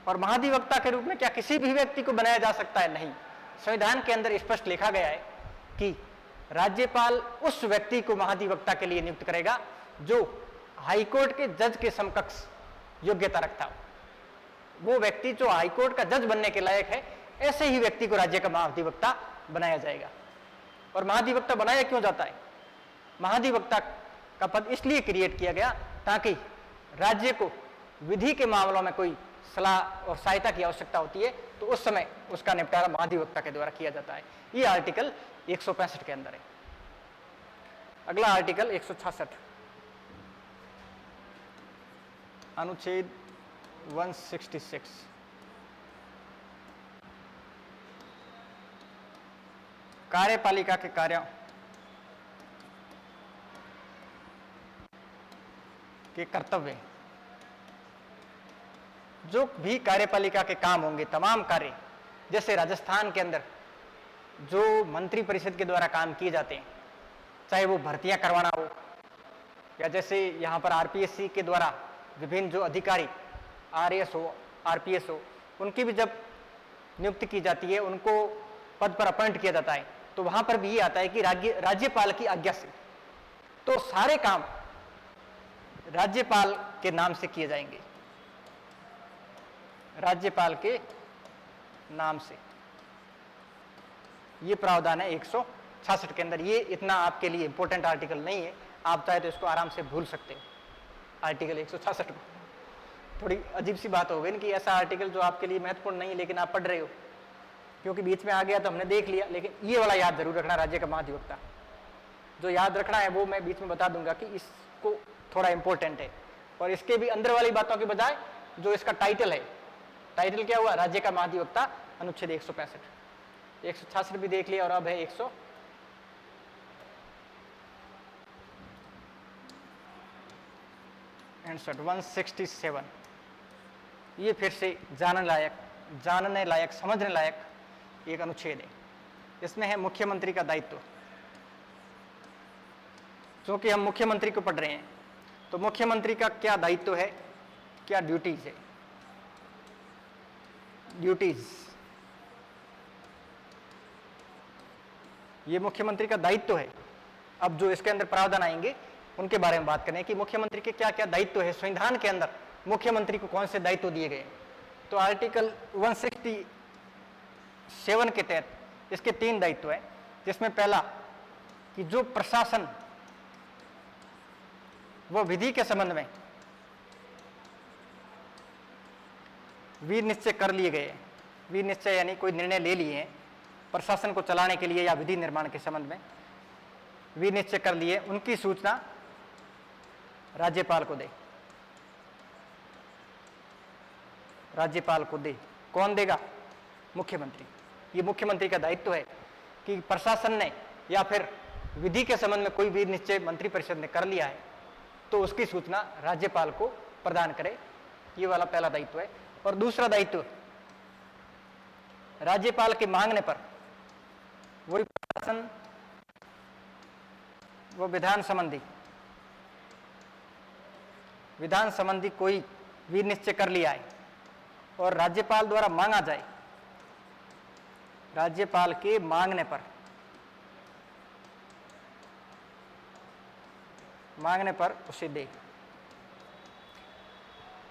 और महाधिवक्ता के रूप में क्या किसी भी व्यक्ति को बनाया जा सकता है? नहीं, संविधान के अंदर स्पष्ट लिखा गया है कि राज्यपाल उस व्यक्ति को महाधिवक्ता के लिए नियुक्त करेगा जो हाईकोर्ट के जज के समकक्ष योग्यता रखता हो। वो व्यक्ति जो हाईकोर्ट का जज बनने के लायक है, ऐसे ही व्यक्ति को राज्य का महाधिवक्ता बनाया जाएगा। और महाधिवक्ता बनाया क्यों जाता है? महाधिवक्ता का पद इसलिए क्रिएट किया गया ताकि राज्य को विधि के मामलों में कोई सलाह और सहायता की आवश्यकता होती है तो उस समय उसका निपटारा महाधिवक्ता के द्वारा किया जाता है। ये आर्टिकल 165 के अंदर है। अगला आर्टिकल 166, अनुच्छेद 166, कार्यपालिका के कार्यों के कर्तव्य। जो भी कार्यपालिका के काम होंगे, तमाम कार्य, जैसे राजस्थान के अंदर जो मंत्री परिषद के द्वारा काम किए जाते हैं, चाहे वो भर्तियां करवाना हो या जैसे यहाँ पर RPSC के द्वारा विभिन्न जो अधिकारी RAS हो, RPS हो, उनकी भी जब नियुक्ति की जाती है, उनको पद पर अपॉइंट किया जाता है, तो वहां पर भी ये आता है कि राज्यपाल की आज्ञा से, तो सारे काम राज्यपाल के नाम से किए जाएंगे, राज्यपाल के नाम से। ये प्रावधान है 166 के अंदर। ये इतना आपके लिए इंपॉर्टेंट आर्टिकल नहीं है, आप चाहे तो इसको आराम से भूल सकते हो। आर्टिकल 166 को थोड़ी अजीब सी बात हो गई कि ऐसा आर्टिकल जो आपके लिए महत्वपूर्ण नहीं है लेकिन आप पढ़ रहे हो, क्योंकि बीच में आ गया तो हमने देख लिया। लेकिन ये वाला याद जरूर रखना, राज्य का महाधिवक्ता जो याद रखना है वो मैं बीच में बता दूंगा कि इसको थोड़ा इंपॉर्टेंट है। और इसके भी अंदर वाली बातों के बजाय जो इसका टाइटल है, टाइटल क्या हुआ? राज्य का महाधिवक्ता, अनुच्छेद 165। 166 भी देख लिया और अब है 167। ये फिर से जानने लायक समझने लायक एक अनुच्छेद है। इसमें है मुख्यमंत्री का दायित्व। क्योंकि हम मुख्यमंत्री को पढ़ रहे हैं तो मुख्यमंत्री का क्या दायित्व है, क्या ड्यूटीज है। ड्यूटीज, ये मुख्यमंत्री का दायित्व है। अब जो इसके अंदर प्रावधान आएंगे उनके बारे में बात करें कि मुख्यमंत्री के क्या क्या दायित्व है। संविधान के अंदर मुख्यमंत्री को कौन से दायित्व दिए गए, तो आर्टिकल 167 के तहत इसके 3 दायित्व है, जिसमें पहला कि जो प्रशासन वो विधि के संबंध में वीर निश्चय कर लिए गए, वीर निश्चय यानी कोई निर्णय ले लिए हैं प्रशासन को चलाने के लिए या विधि निर्माण के संबंध में वीर निश्चय कर लिए, उनकी सूचना राज्यपाल को दे। राज्यपाल को दे। कौन देगा? मुख्यमंत्री। ये मुख्यमंत्री का दायित्व है कि प्रशासन ने या फिर विधि के संबंध में कोई वीर निश्चय मंत्री परिषद ने कर लिया है तो उसकी सूचना राज्यपाल को प्रदान करे। ये वाला पहला दायित्व है। और दूसरा दायित्व, राज्यपाल के मांगने पर वही प्रशासन वो विधान संबंधी कोई वीर निश्चय कर लिया है और राज्यपाल द्वारा मांगा जाए, राज्यपाल के मांगने पर उसे दे।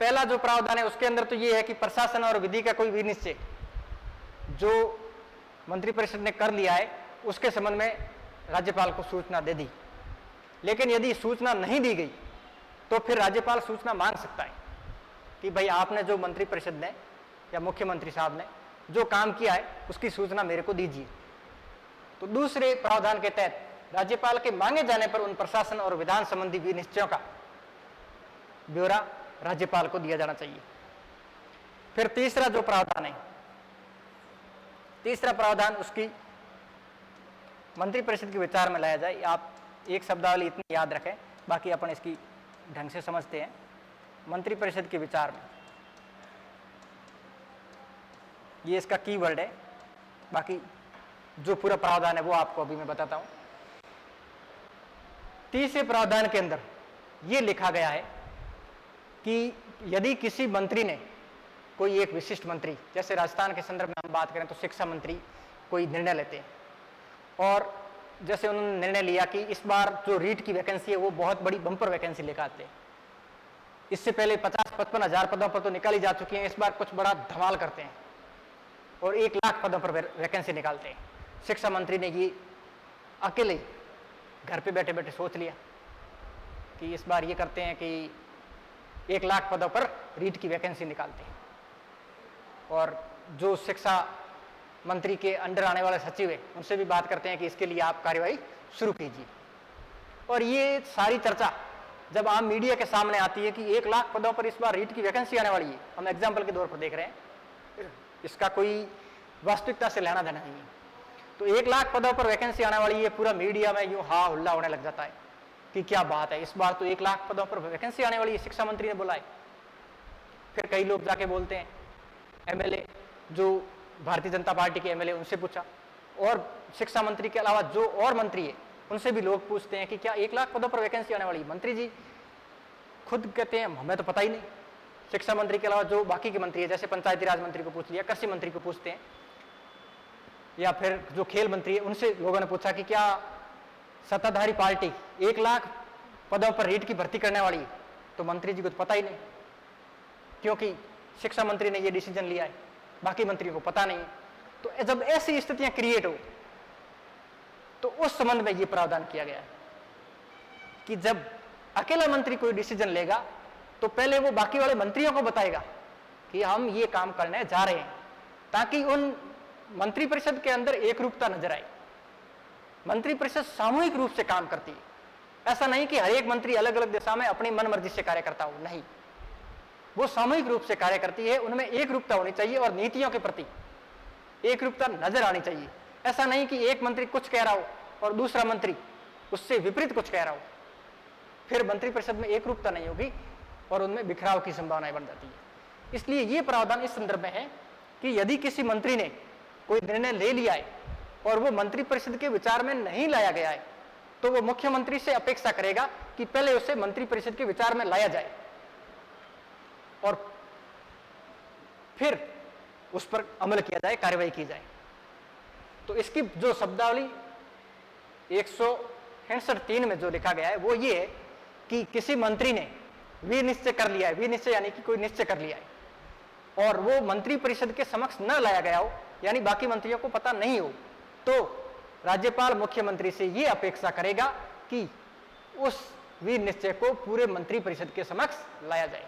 पहला जो प्रावधान है उसके अंदर तो ये है कि प्रशासन और विधि का कोई वीर निश्चय जो मंत्री परिषद ने कर लिया है उसके संबंध में राज्यपाल को सूचना दे दी। लेकिन यदि सूचना नहीं दी गई तो फिर राज्यपाल सूचना मांग सकता है कि भाई आपने जो मंत्री परिषद ने या मुख्यमंत्री साहब ने जो काम किया है उसकी सूचना मेरे को दीजिए। तो दूसरे प्रावधान के तहत राज्यपाल के मांगे जाने पर उन प्रशासन और विधान संबंधी विनिश्चयों का ब्यौरा राज्यपाल को दिया जाना चाहिए। फिर तीसरा जो प्रावधान है, तीसरा प्रावधान उसकी मंत्रिपरिषद के विचार में लाया जाए। आप एक शब्दावली इतनी याद रखें, बाकी अपन इसकी ढंग से समझते हैं। मंत्रिपरिषद के विचार में, ये इसका कीवर्ड है, बाकी जो पूरा प्रावधान है वो आपको अभी मैं बताता हूं। तीसरे प्रावधान के अंदर ये लिखा गया है कि यदि किसी मंत्री ने, कोई एक विशिष्ट मंत्री, जैसे राजस्थान के संदर्भ में हम बात करें तो शिक्षा मंत्री कोई निर्णय लेते हैं, और जैसे उन्होंने निर्णय लिया कि इस बार जो रीट की वैकेंसी है वो बहुत बड़ी बम्पर वैकेंसी लेकर आते हैं। इससे पहले 50-55 हजार पदों पर तो निकाली जा चुकी हैं, इस बार कुछ बड़ा धमाल करते हैं और 1 लाख पदों पर वैकेंसी निकालते हैं। शिक्षा मंत्री ने ये अकेले घर पे बैठे बैठे सोच लिया कि इस बार ये करते हैं कि 1 लाख पदों पर रीट की वैकेंसी निकालते हैं, और जो शिक्षा मंत्री के अंडर आने वाले सचिव है उनसे भी बात करते हैं कि इसके लिए आप कार्यवाही शुरू कीजिए। और ये सारी चर्चा जब आम मीडिया के सामने आती है कि 1 लाख पदों पर इस बार रीट की वैकेंसी आने वाली है, हम एग्जाम्पल के तौर पर देख रहे हैं, इसका कोई वास्तविकता से लेना देना नहीं है, तो 1 लाख पदों पर वैकेंसी आने वाली है, पूरा मीडिया में यूं हा हुल्ला होने लग जाता है कि क्या बात है, इस बार तो 1 लाख पदों पर वैकेंसी आने वाली है, शिक्षा मंत्री ने बोला है। फिर कई लोग जाके बोलते हैं, एमएलए जो भारतीय जनता पार्टी के एमएलए, उनसे पूछा, और शिक्षा मंत्री के अलावा जो और मंत्री है उनसे भी लोग पूछते हैं कि क्या 1 लाख पदों पर वैकेंसी आने वाली है। मंत्री जी खुद कहते हैं हमें तो पता ही नहीं। शिक्षा मंत्री के अलावा जो बाकी के मंत्री है, जैसे पंचायती राज मंत्री को पूछ लिया, कृषि मंत्री को पूछते हैं, या फिर जो खेल मंत्री है उनसे लोगों ने पूछा कि क्या सत्ताधारी पार्टी 1 लाख पदों पर रीट की भर्ती करने वाली है, तो मंत्री जी को तो पता ही नहीं, क्योंकि शिक्षा मंत्री ने ये डिसीजन लिया है, बाकी मंत्रियों को पता नहीं है। तो जब ऐसी स्थितियां क्रिएट हो तो उस संबंध में ये प्रावधान किया गया है कि जब अकेला मंत्री कोई डिसीजन लेगा तो पहले वो बाकी वाले मंत्रियों को बताएगा कि हम ये काम करने जा रहे हैं, ताकि उन मंत्रिपरिषद के अंदर एक रूपता नजर आए। मंत्रिपरिषद सामूहिक रूप से काम करती है, ऐसा नहीं कि हर एक मंत्री अलग अलग दिशा में अपनी मनमर्जी से कार्य करता हो, नहीं, वो सामूहिक रूप से कार्य करती है। उनमें एक रूपता होनी चाहिए और नीतियों के प्रति एक रूपता नजर आनी चाहिए। ऐसा नहीं कि एक मंत्री कुछ कह रहा हो और दूसरा मंत्री उससे विपरीत कुछ कह रहा हो, फिर मंत्रिपरिषद में एक रूपता नहीं होगी और उनमें बिखराव की संभावनाएं बन जाती है। इसलिए ये प्रावधान इस संदर्भ में है कि यदि किसी मंत्री ने कोई निर्णय ले लिया है और वो मंत्रिपरिषद के विचार में नहीं लाया गया है, तो वो मुख्यमंत्री से अपेक्षा करेगा कि पहले उसे मंत्रिपरिषद के विचार में लाया जाए और फिर उस पर अमल किया जाए, कार्रवाई की जाए। तो इसकी जो शब्दावली 163 में जो लिखा गया है वो ये है कि किसी मंत्री ने विनिश्चय कर लिया है, विनिश्चय यानी कि कोई निश्चय कर लिया है और वो मंत्रिपरिषद के समक्ष न लाया गया हो, यानी बाकी मंत्रियों को पता नहीं हो, तो राज्यपाल मुख्यमंत्री से ये अपेक्षा करेगा कि उस विनिश्चय को पूरे मंत्रिपरिषद के समक्ष लाया जाए,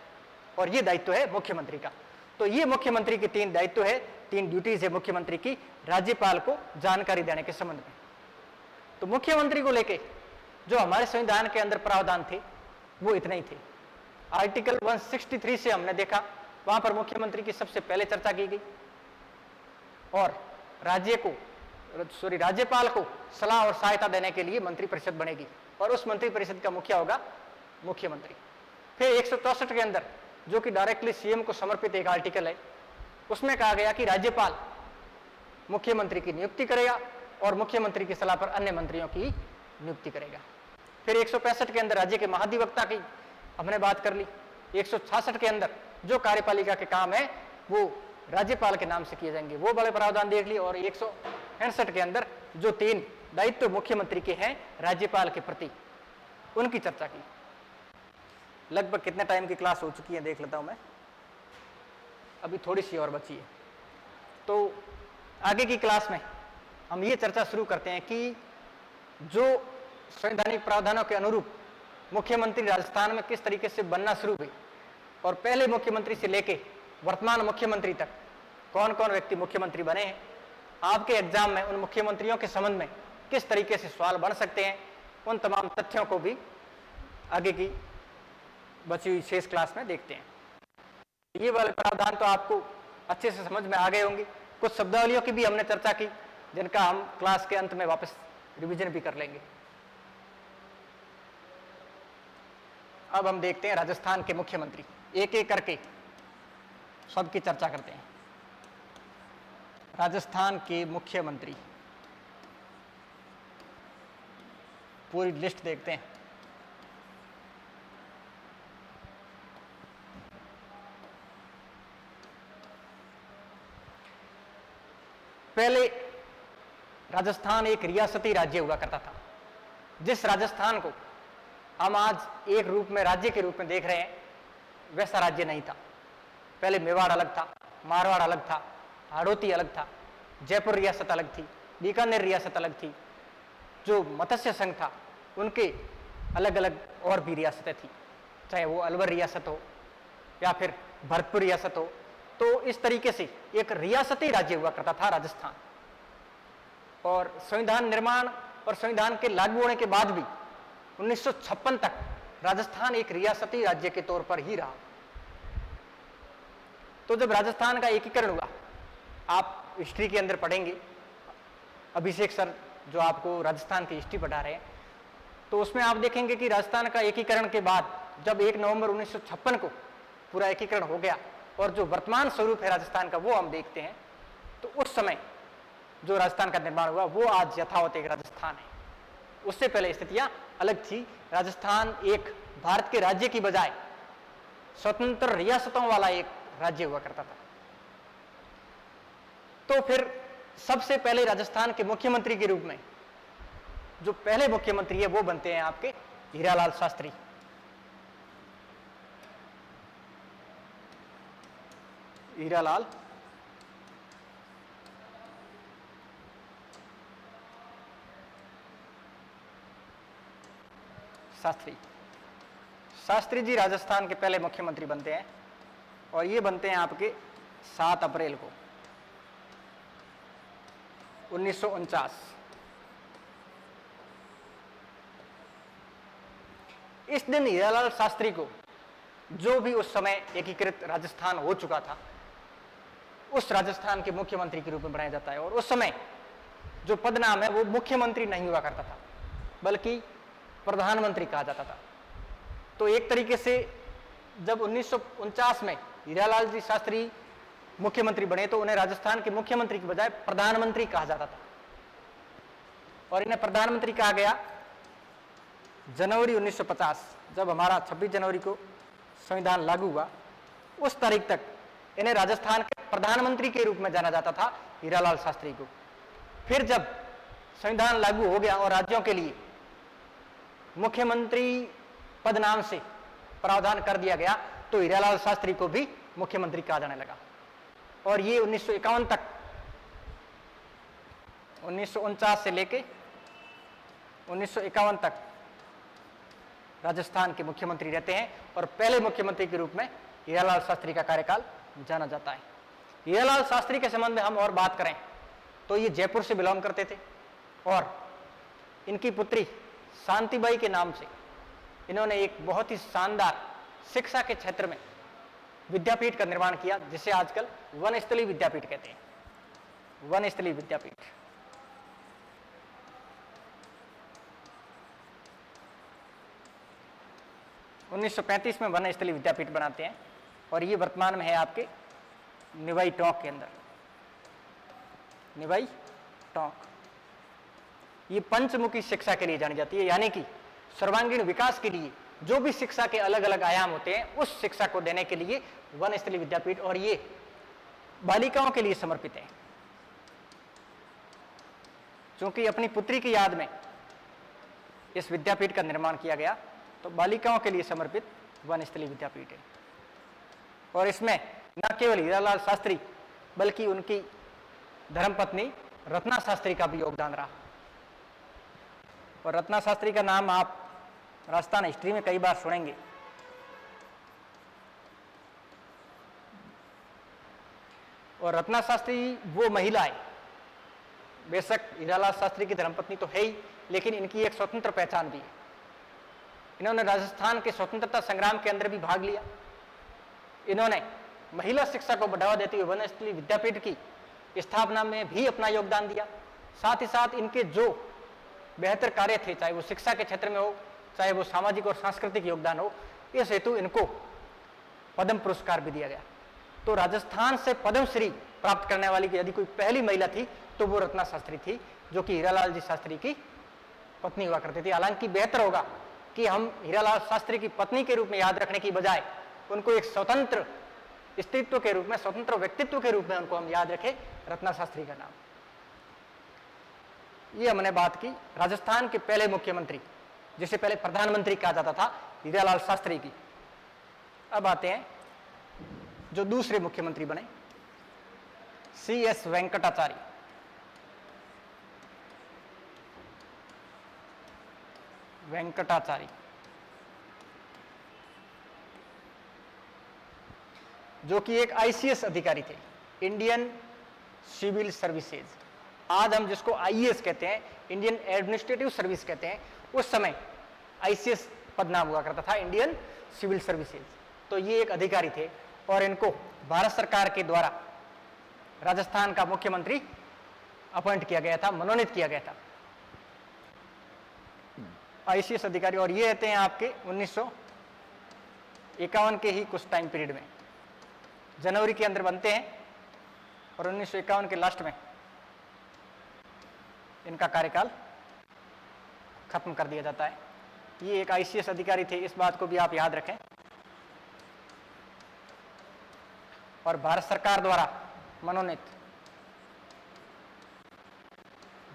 और ये दायित्व है मुख्यमंत्री का। तो ये मुख्यमंत्री की 3 दायित्व है, 3 ड्यूटीज है मुख्यमंत्री की राज्यपाल को जानकारी देने के संबंध में। तो मुख्यमंत्री को लेके जो हमारे संविधान के अंदर प्रावधान थे वो इतने ही थे। आर्टिकल 163 से हमने देखा, वहां पर मुख्यमंत्री की सबसे पहले चर्चा की गई और राज्यपाल को सलाह और सहायता देने के लिए मंत्रिपरिषद बनेगी और उस मंत्रिपरिषद का मुखिया होगा मुख्यमंत्री। फिर 164 के अंदर जो कि डायरेक्टली सीएम को समर्पित एक आर्टिकल है, उसमें कहा गया कि राज्यपाल मुख्यमंत्री की नियुक्ति करेगा और मुख्यमंत्री की सलाह पर अन्य मंत्रियों की नियुक्ति करेगा। फिर 165 के अंदर राज्य के महाधिवक्ता की हमने बात कर ली। 166 के अंदर जो कार्यपालिका के काम है वो राज्यपाल के नाम से किए जाएंगे, वो बड़े प्रावधान देख लिए। और 166 के अंदर जो 3 दायित्व मुख्यमंत्री के हैं राज्यपाल के प्रति, उनकी चर्चा की। लगभग कितने टाइम की क्लास हो चुकी है देख लेता हूं मैं, अभी थोड़ी सी और बची है। तो आगे की क्लास में हम ये चर्चा शुरू करते हैं कि जो संवैधानिक प्रावधानों के अनुरूप मुख्यमंत्री राजस्थान में किस तरीके से बनना शुरू हुई और पहले मुख्यमंत्री से लेके वर्तमान मुख्यमंत्री तक कौन कौन व्यक्ति मुख्यमंत्री बने हैं, आपके एग्जाम में उन मुख्यमंत्रियों के संबंध में किस तरीके से सवाल बन सकते हैं, उन तमाम तथ्यों को भी आगे की बची हुई शेष क्लास में देखते हैं। ये वाले प्रावधान तो आपको अच्छे से समझ में आ गए होंगे। कुछ शब्दावलियों की भी हमने चर्चा की, जिनका हम क्लास के अंत में वापस रिवीजन भी कर लेंगे। अब हम देखते हैं राजस्थान के मुख्यमंत्री, एक एक करके सबकी चर्चा करते हैं। राजस्थान के मुख्यमंत्री, पूरी लिस्ट देखते हैं। पहले राजस्थान एक रियासती राज्य हुआ करता था। जिस राजस्थान को हम आज एक रूप में राज्य के रूप में देख रहे हैं, वैसा राज्य नहीं था। पहले मेवाड़ अलग था, मारवाड़ अलग था, हाड़ौती अलग था, जयपुर रियासत अलग थी, बीकानेर रियासत अलग थी, जो मत्स्य संघ था उनके अलग अलग और भी रियासतें थी, चाहे वो अलवर रियासत हो या फिर भरतपुर रियासत हो। तो इस तरीके से एक रियासती राज्य हुआ करता था राजस्थान। और संविधान निर्माण और संविधान के लागू होने के बाद भी 1956 तक राजस्थान एक रियासती राज्य के तौर पर ही रहा। तो जब राजस्थान का एकीकरण हुआ, आप हिस्ट्री के अंदर पढ़ेंगे, अभिषेक सर जो आपको राजस्थान की हिस्ट्री पढ़ा रहे हैं, तो उसमें आप देखेंगे कि राजस्थान का एकीकरण के बाद जब 1 नवंबर 1956 को पूरा एकीकरण हो गया और जो वर्तमान स्वरूप है राजस्थान का वो हम देखते हैं, तो उस समय जो राजस्थान का निर्माण हुआ वो आज यथावत एक राजस्थान है। उससे पहले स्थितियां अलग थी। राजस्थान एक भारत के राज्य की बजाय स्वतंत्र रियासतों वाला एक राज्य हुआ करता था। तो फिर सबसे पहले राजस्थान के मुख्यमंत्री के रूप में जो पहले मुख्यमंत्री है वो बनते हैं आपके हीरालाल शास्त्री। हीरालाल शास्त्री। शास्त्री जी राजस्थान के पहले मुख्यमंत्री बनते हैं और ये बनते हैं आपके 7 अप्रैल को 1949। इस दिन हीरालाल शास्त्री को, जो भी उस समय एकीकृत राजस्थान हो चुका था, उस राजस्थान के मुख्यमंत्री के रूप में बनाया जाता है। और उस समय जो पद नाम है वो मुख्यमंत्री नहीं हुआ करता था, बल्कि प्रधानमंत्री कहा जाता था। तो एक तरीके से जब 1949 में हीरालाल जी शास्त्री मुख्यमंत्री बने तो उन्हें राजस्थान के मुख्यमंत्री की बजाय प्रधानमंत्री कहा जाता था। और इन्हें प्रधानमंत्री कहा गया जनवरी 1950, जब हमारा 26 जनवरी को संविधान लागू हुआ, उस तारीख तक इन्हें राजस्थान के प्रधानमंत्री के रूप में जाना जाता था, हीरालाल शास्त्री को। फिर जब संविधान लागू हो गया और राज्यों के लिए मुख्यमंत्री पद नाम से प्रावधान कर दिया गया, तो हीरालाल शास्त्री को भी मुख्यमंत्री कहा जाने लगा। और ये 1951 तक, 1949 से लेके 1951 तक राजस्थान के मुख्यमंत्री रहते हैं और पहले मुख्यमंत्री के रूप में हीरालाल शास्त्री का कार्यकाल जाना जाता है। हीरालाल शास्त्री के संबंध में हम और बात करें तो ये जयपुर से बिलोंग करते थे और इनकी पुत्री शांतिबाई के नाम से इन्होंने एक बहुत ही शानदार शिक्षा के क्षेत्र में विद्यापीठ का निर्माण किया, जिसे आजकल वनस्थली विद्यापीठ कहते हैं। वनस्थली विद्यापीठ। उन्नीस 1935 में वनस्थली विद्यापीठ बनाते हैं और ये वर्तमान में है आपके निवाई टोंक के अंदर। निवाई टोंक ये पंचमुखी शिक्षा के लिए जानी जाती है, यानी कि सर्वांगीण विकास के लिए जो भी शिक्षा के अलग अलग आयाम होते हैं उस शिक्षा को देने के लिए वनस्थली विद्यापीठ, और ये बालिकाओं के लिए समर्पित है। क्योंकि अपनी पुत्री की याद में इस विद्यापीठ का निर्माण किया गया, तो बालिकाओं के लिए समर्पित वनस्थली विद्यापीठ है। और इसमें न केवल हीरालाल शास्त्री बल्कि उनकी धर्मपत्नी रत्ना शास्त्री का भी योगदान रहा। और रत्ना शास्त्री का नाम आप राजस्थान हिस्ट्री में कई बार सुनेंगे। और रत्ना शास्त्री वो महिला है, बेशक हीरालाल शास्त्री की धर्मपत्नी तो है ही, लेकिन इनकी एक स्वतंत्र पहचान भी है। इन्होंने राजस्थान के स्वतंत्रता संग्राम के अंदर भी भाग लिया। इन्होंने महिला शिक्षा को बढ़ावा देते हुए वनस्थली विद्यापीठ की स्थापना में भी अपना योगदान दिया। साथ ही साथ इनके जो बेहतर कार्य थे, चाहे वो शिक्षा के क्षेत्र में हो, चाहे वो सामाजिक और सांस्कृतिक योगदान हो, इस हेतु इनको पद्म पुरस्कार भी दिया गया। तो राजस्थान से पद्मश्री प्राप्त करने वाली यदि कोई पहली महिला थी तो वो रत्ना शास्त्री थी, जो कि हीरालाल जी शास्त्री की पत्नी हुआ करती थी। हालांकि बेहतर होगा कि हम हीरालाल शास्त्री की पत्नी के रूप में याद रखने की बजाय उनको एक स्वतंत्र अस्तित्व के रूप में, स्वतंत्र व्यक्तित्व के रूप में उनको हम याद रखें, रत्ना शास्त्री का नाम। ये हमने बात की राजस्थान के पहले मुख्यमंत्री, जिसे पहले प्रधानमंत्री कहा जाता था, हीरालाल शास्त्री की। अब आते हैं जो दूसरे मुख्यमंत्री बने, CS वेंकटाचार्य। वेंकटाचार्य जो कि एक ICS अधिकारी थे, इंडियन सिविल सर्विसेज। आज हम जिसको IAS कहते हैं, इंडियन एडमिनिस्ट्रेटिव सर्विस कहते हैं, उस समय ICS पद नाम हुआ करता था, इंडियन सिविल सर्विसेज। तो ये एक अधिकारी थे और इनको भारत सरकार के द्वारा राजस्थान का मुख्यमंत्री अपॉइंट किया गया था, मनोनीत किया गया था, ICS अधिकारी। और ये रहते हैं आपके 1951 के ही कुछ टाइम पीरियड में, जनवरी के अंदर बनते हैं और 1951 के लास्ट में इनका कार्यकाल खत्म कर दिया जाता है। ये एक ICS अधिकारी थे, इस बात को भी आप याद रखें। और भारत सरकार द्वारा मनोनीत,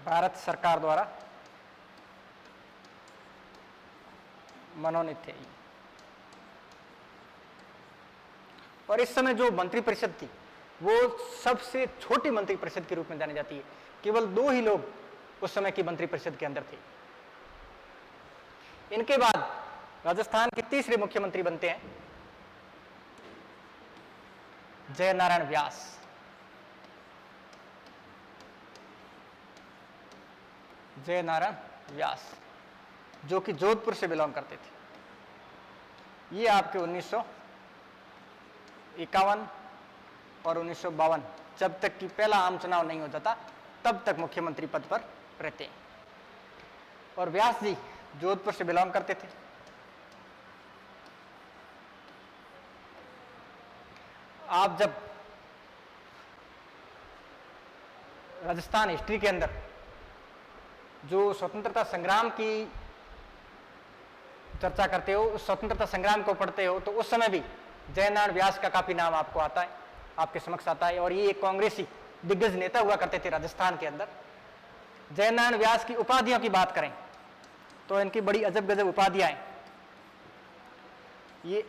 भारत सरकार द्वारा मनोनीत थे। और इस समय जो मंत्रिपरिषद थी वो सबसे छोटी मंत्रिपरिषद के रूप में जानी जाती है। केवल 2 ही लोग उस समय की मंत्रिपरिषद के अंदर थे। इनके बाद राजस्थान के तीसरे मुख्यमंत्री बनते हैं जयनारायण व्यास। जयनारायण व्यास जो कि जोधपुर से बिलोंग करते थे। ये आपके 1951 और 1952, जब तक कि पहला आम चुनाव नहीं हो जाता तब तक मुख्यमंत्री पद पर रहते हैं। और व्यास जी जोधपुर से बिलोंग करते थे। आप जब राजस्थान हिस्ट्री के अंदर जो स्वतंत्रता संग्राम की चर्चा करते हो, उस स्वतंत्रता संग्राम को पढ़ते हो, तो उस समय भी जयनारायण व्यास का काफी नाम आपको आता है, आपके समक्ष आता है। और ये एक कांग्रेसी दिग्गज नेता हुआ करते थे राजस्थान के अंदर। जयनारायण व्यास की उपाधियों की बात करें तो इनकी बड़ी अजब गजब उपाधियां हैं। ये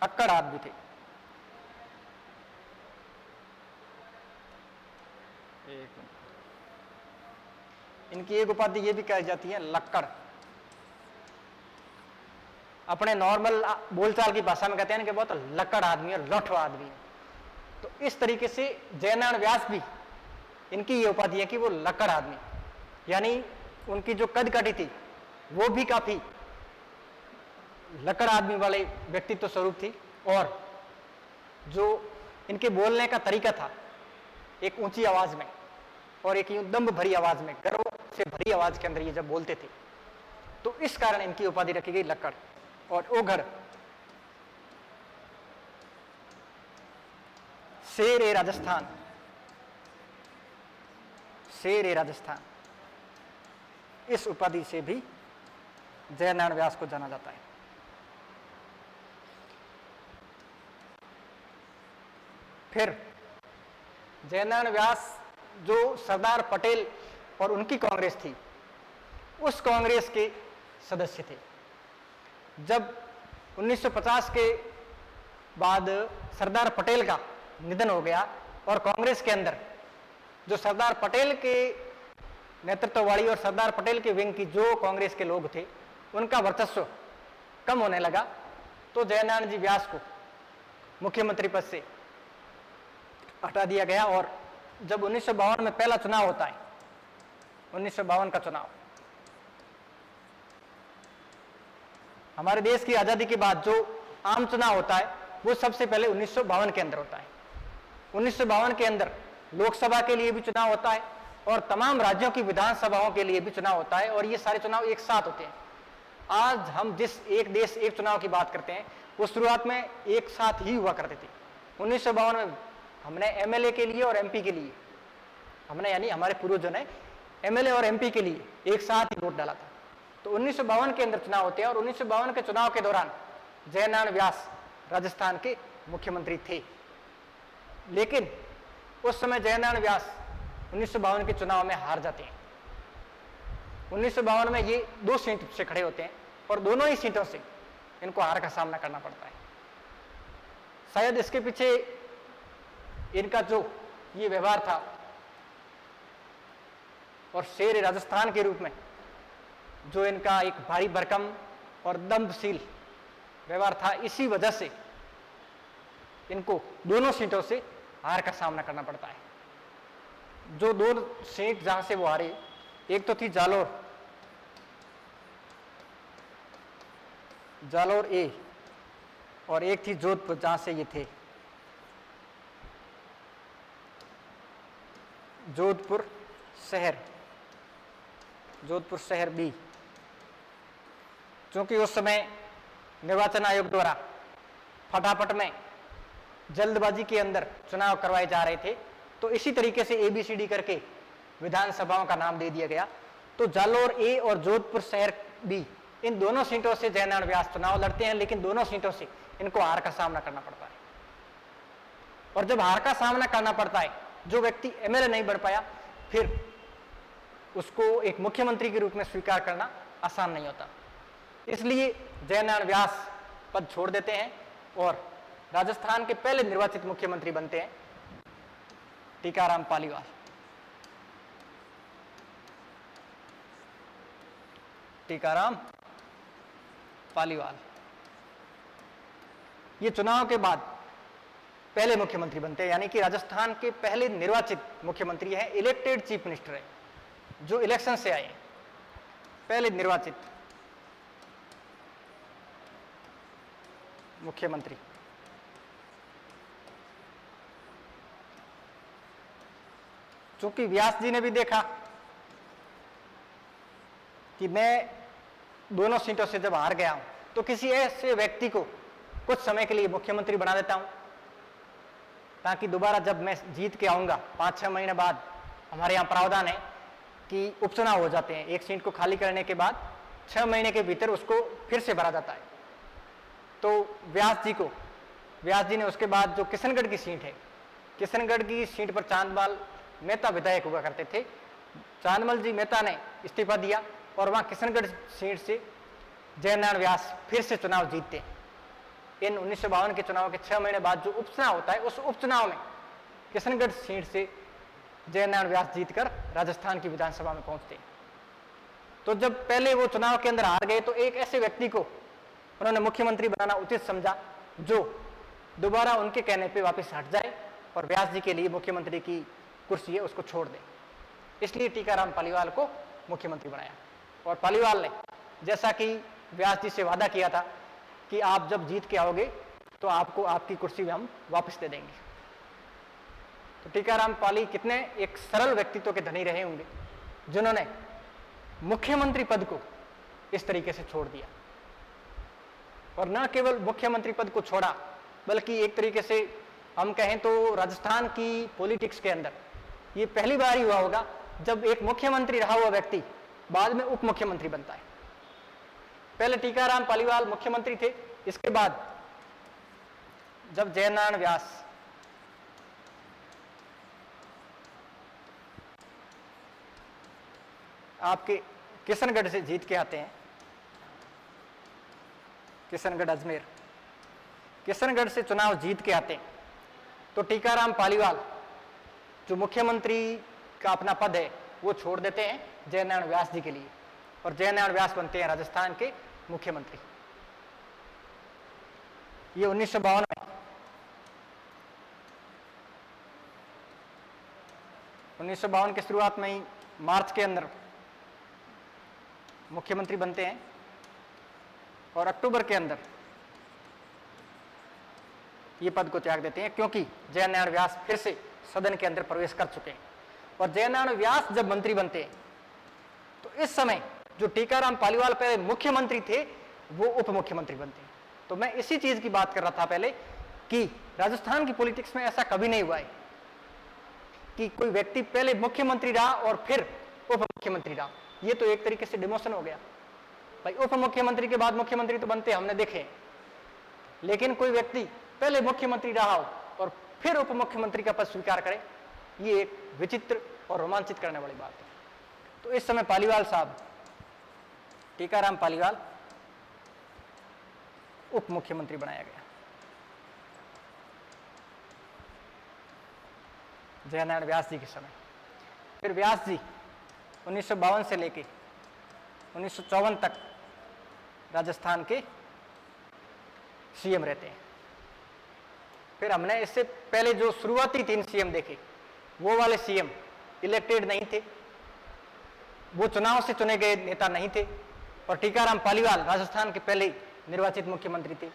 अक्कड़ आदमी थे। इनकी एक उपाधि ये भी कही जाती है लक्कड़। अपने नॉर्मल बोलचाल की भाषा में कहते हैं कि बहुत लक्कड़ आदमी और लौठवा आदमी। तो इस तरीके से जयनारायण व्यास भी, इनकी ये उपाधि है कि वो लक्कड़ आदमी, यानी उनकी जो कद काठी थी वो भी काफी लक्कड़ आदमी वाले व्यक्तित्व स्वरूप थी। और जो इनके बोलने का तरीका था, एक ऊंची आवाज में और एक दम्भ भरी आवाज में, गर्व से भरी आवाज के अंदर ये जब बोलते थे, तो इस कारण इनकी उपाधि रखी गई लक्कड़। और ओघड़, शेर ए राजस्थान, शेर ए राजस्थान, इस उपाधि से भी जयनारायण व्यास को जाना जाता है। फिर जयनारायण व्यास जो सरदार पटेल और उनकी कांग्रेस थी, उस कांग्रेस के सदस्य थे। जब 1950 के बाद सरदार पटेल का निधन हो गया और कांग्रेस के अंदर जो सरदार पटेल के नेतृत्व वाली और सरदार पटेल के विंग की जो कांग्रेस के लोग थे, उनका वर्चस्व कम होने लगा, तो जयनारायण जी व्यास को मुख्यमंत्री पद से हटा दिया गया। और जब 1952 में पहला चुनाव होता है 1952 का चुनाव। हमारे देश की आजादी के बाद जो आम चुनाव होता है वो सबसे पहले 1952 के अंदर होता है। 1952 के अंदर लोकसभा के लिए भी चुनाव होता है और तमाम राज्यों की विधानसभाओं के लिए भी चुनाव होता है, और ये सारे चुनाव एक साथ होते हैं। आज हम जिस एक देश एक चुनाव की बात करते हैं वो शुरुआत में एक साथ ही हुआ करते थे। 1952 में हमने एमएलए के लिए और एमपी के लिए, हमने यानी हमारे पूर्वजों ने एमएलए और एमपी के लिए एक साथ ही वोट डाला था। तो 1952 के अंदर चुनाव होते हैं, और 1952 के चुनाव के दौरान जयनारायण व्यास राजस्थान के मुख्यमंत्री थे। लेकिन उस समय जयनारायण व्यास 1952 के चुनाव में हार जाते हैं। 1952 में ये 2 सीट से खड़े होते हैं और दोनों ही सीटों से इनको हार का सामना करना पड़ता है। शायद इसके पीछे इनका जो ये व्यवहार था और शेर राजस्थान के रूप में जो इनका एक भारी भरकम और दम्भशील व्यवहार था, इसी वजह से इनको दोनों सीटों से हार का सामना करना पड़ता है। जो 2 सीट जहां से वो हारे, एक तो थी जालोर ए, और एक थी जोधपुर जहां से ये थे जोधपुर शहर बी। क्योंकि उस समय निर्वाचन आयोग द्वारा फटाफट में जल्दबाजी के अंदर चुनाव करवाए जा रहे थे, तो इसी तरीके से ABCD करके विधानसभाओं का नाम दे दिया गया। तो जालोर ए और जोधपुर शहर बी, इन दोनों सीटों से जयनारायण व्यास चुनाव लड़ते हैं, लेकिन दोनों सीटों से इनको हार का सामना करना पड़ता है। और जब हार का सामना करना पड़ता है, जो व्यक्ति एमएलए नहीं बन पाया, फिर उसको एक मुख्यमंत्री के रूप में स्वीकार करना आसान नहीं होता। इसलिए जयनारायण व्यास पद छोड़ देते हैं और राजस्थान के पहले निर्वाचित मुख्यमंत्री बनते हैं टीकाराम पालीवाल। ये चुनाव के बाद पहले मुख्यमंत्री बनते हैं, यानी कि राजस्थान के पहले निर्वाचित मुख्यमंत्री हैं, इलेक्टेड चीफ मिनिस्टर है, जो इलेक्शन से आए हैं, पहले निर्वाचित मुख्यमंत्री। चूंकि व्यास जी ने भी देखा कि मैं दोनों सीटों से जब हार गया हूं, तो किसी ऐसे व्यक्ति को कुछ समय के लिए मुख्यमंत्री बना देता हूं, ताकि दोबारा जब मैं जीत के आऊंगा 5-6 महीने बाद, हमारे यहाँ प्रावधान है कि उपचुनाव हो जाते हैं, एक सीट को खाली करने के बाद 6 महीने के भीतर उसको फिर से भरा जाता है। तो व्यास जी ने उसके बाद जो किशनगढ़ की सीट है, किशनगढ़ की सीट पर चांदमल मेहता विधायक हुआ करते थे, चांदमल जी मेहता ने इस्तीफा दिया और वहां किशनगढ़ सीट से जयनारायण व्यास फिर से चुनाव जीतते हैं। इन 1952 के चुनाव के 6 महीने बाद जो उपचुनाव होता है, उस उपचुनाव में किशनगढ़ सीट से जयनारायण व्यास जीतकर राजस्थान की विधानसभा में पहुंचते हैं। तो जब पहले वो चुनाव के अंदर हार गए, तो एक ऐसे व्यक्ति को उन्होंने मुख्यमंत्री बनाना उचित समझा जो दोबारा उनके कहने पे वापस हट जाए और व्यास जी के लिए मुख्यमंत्री की कुर्सी है उसको छोड़ दे। इसलिए टीकाराम पालीवाल को मुख्यमंत्री बनाया। और पालीवाल ने, जैसा कि व्यास जी से वादा किया था कि आप जब जीत के आओगे तो आपको आपकी कुर्सी में हम वापस दे देंगे। तो टीकाराम पाली कितने एक सरल व्यक्तित्व के धनी रहे होंगे, जिन्होंने मुख्यमंत्री पद को इस तरीके से छोड़ दिया। और न केवल मुख्यमंत्री पद को छोड़ा, बल्कि एक तरीके से हम कहें तो राजस्थान की पॉलिटिक्स के अंदर ये पहली बार ही हुआ होगा जब एक मुख्यमंत्री रहा हुआ व्यक्ति बाद में उप मुख्यमंत्री बनता है। पहले टीकाराम पालीवाल मुख्यमंत्री थे, इसके बाद जब जयनारायण व्यास आपके किशनगढ़ से जीत के आते हैं, किशनगढ़ अजमेर, किशनगढ़ से चुनाव जीत के आते हैं, तो टीकाराम पालीवाल जो मुख्यमंत्री का अपना पद है वो छोड़ देते हैं जयनारायण व्यास जी के लिए, और जयनारायण व्यास बनते हैं राजस्थान के मुख्यमंत्री। ये 1952 में 1952 के शुरुआत में ही मार्च के अंदर मुख्यमंत्री बनते हैं और अक्टूबर के अंदर ये पद को त्याग देते हैं, क्योंकि जयनारायण व्यास फिर से सदन के अंदर प्रवेश कर चुके हैं। और जयनारायण व्यास जब मंत्री बनते हैं तो इस समय जो टीकाराम पालीवाल पहले मुख्यमंत्री थे वो उप मुख्यमंत्री बनते हैं। तो मैं इसी चीज की बात कर रहा था पहले कि राजस्थान की पॉलिटिक्स में ऐसा कभी नहीं हुआ है कि कोई व्यक्ति पहले मुख्यमंत्री रहा और फिर उप मुख्यमंत्री रहा। ये तो एक तरीके से डिमोशन हो गया भाई। उप मुख्यमंत्री के बाद मुख्यमंत्री तो बनते हमने देखे, लेकिन कोई व्यक्ति पहले मुख्यमंत्री रहा हो और फिर उप मुख्यमंत्री का पद स्वीकार करे, ये एक विचित्र और रोमांचित करने वाली बात है। तो इस समय पालीवाल साहब, टीकाराम पालीवाल उप मुख्यमंत्री बनाया गया। जयनारायण व्यास जी के समय फिर व्यास जी 1952 से लेके 1954 तक राजस्थान के सीएम रहते हैं। फिर हमने इससे पहले जो शुरुआती 3 सीएम देखे, वो वाले सीएम इलेक्टेड नहीं थे, वो चुनाव से चुने गए नेता नहीं थे। और टीकाराम पालीवाल राजस्थान के पहले निर्वाचित मुख्यमंत्री थे।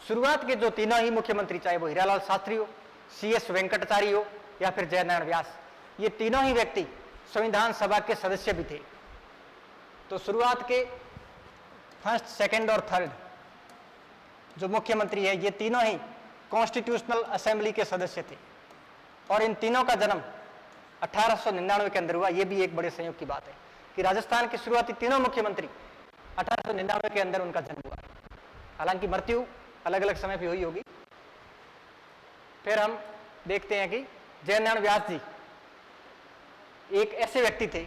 शुरुआत के जो तीनों ही मुख्यमंत्री, चाहे वो हीरालाल शास्त्री हो, CS वेंकटाचार्य हो या फिर जयनारायण व्यास, ये तीनों ही व्यक्ति संविधान सभा के सदस्य भी थे। तो शुरुआत के फर्स्ट, सेकंड और थर्ड जो मुख्यमंत्री है, ये तीनों ही कॉन्स्टिट्यूशनल असेंबली के सदस्य थे। और इन तीनों का जन्म 1899 के अंदर हुआ। ये भी एक बड़े संयोग की बात है कि राजस्थान के शुरुआती तीनों मुख्यमंत्री 1899 के अंदर उनका जन्म हुआ। हालांकि मृत्यु अलग अलग समय पे हुई होगी। फिर हम देखते हैं कि जयनारायण व्यास जी एक ऐसे व्यक्ति थे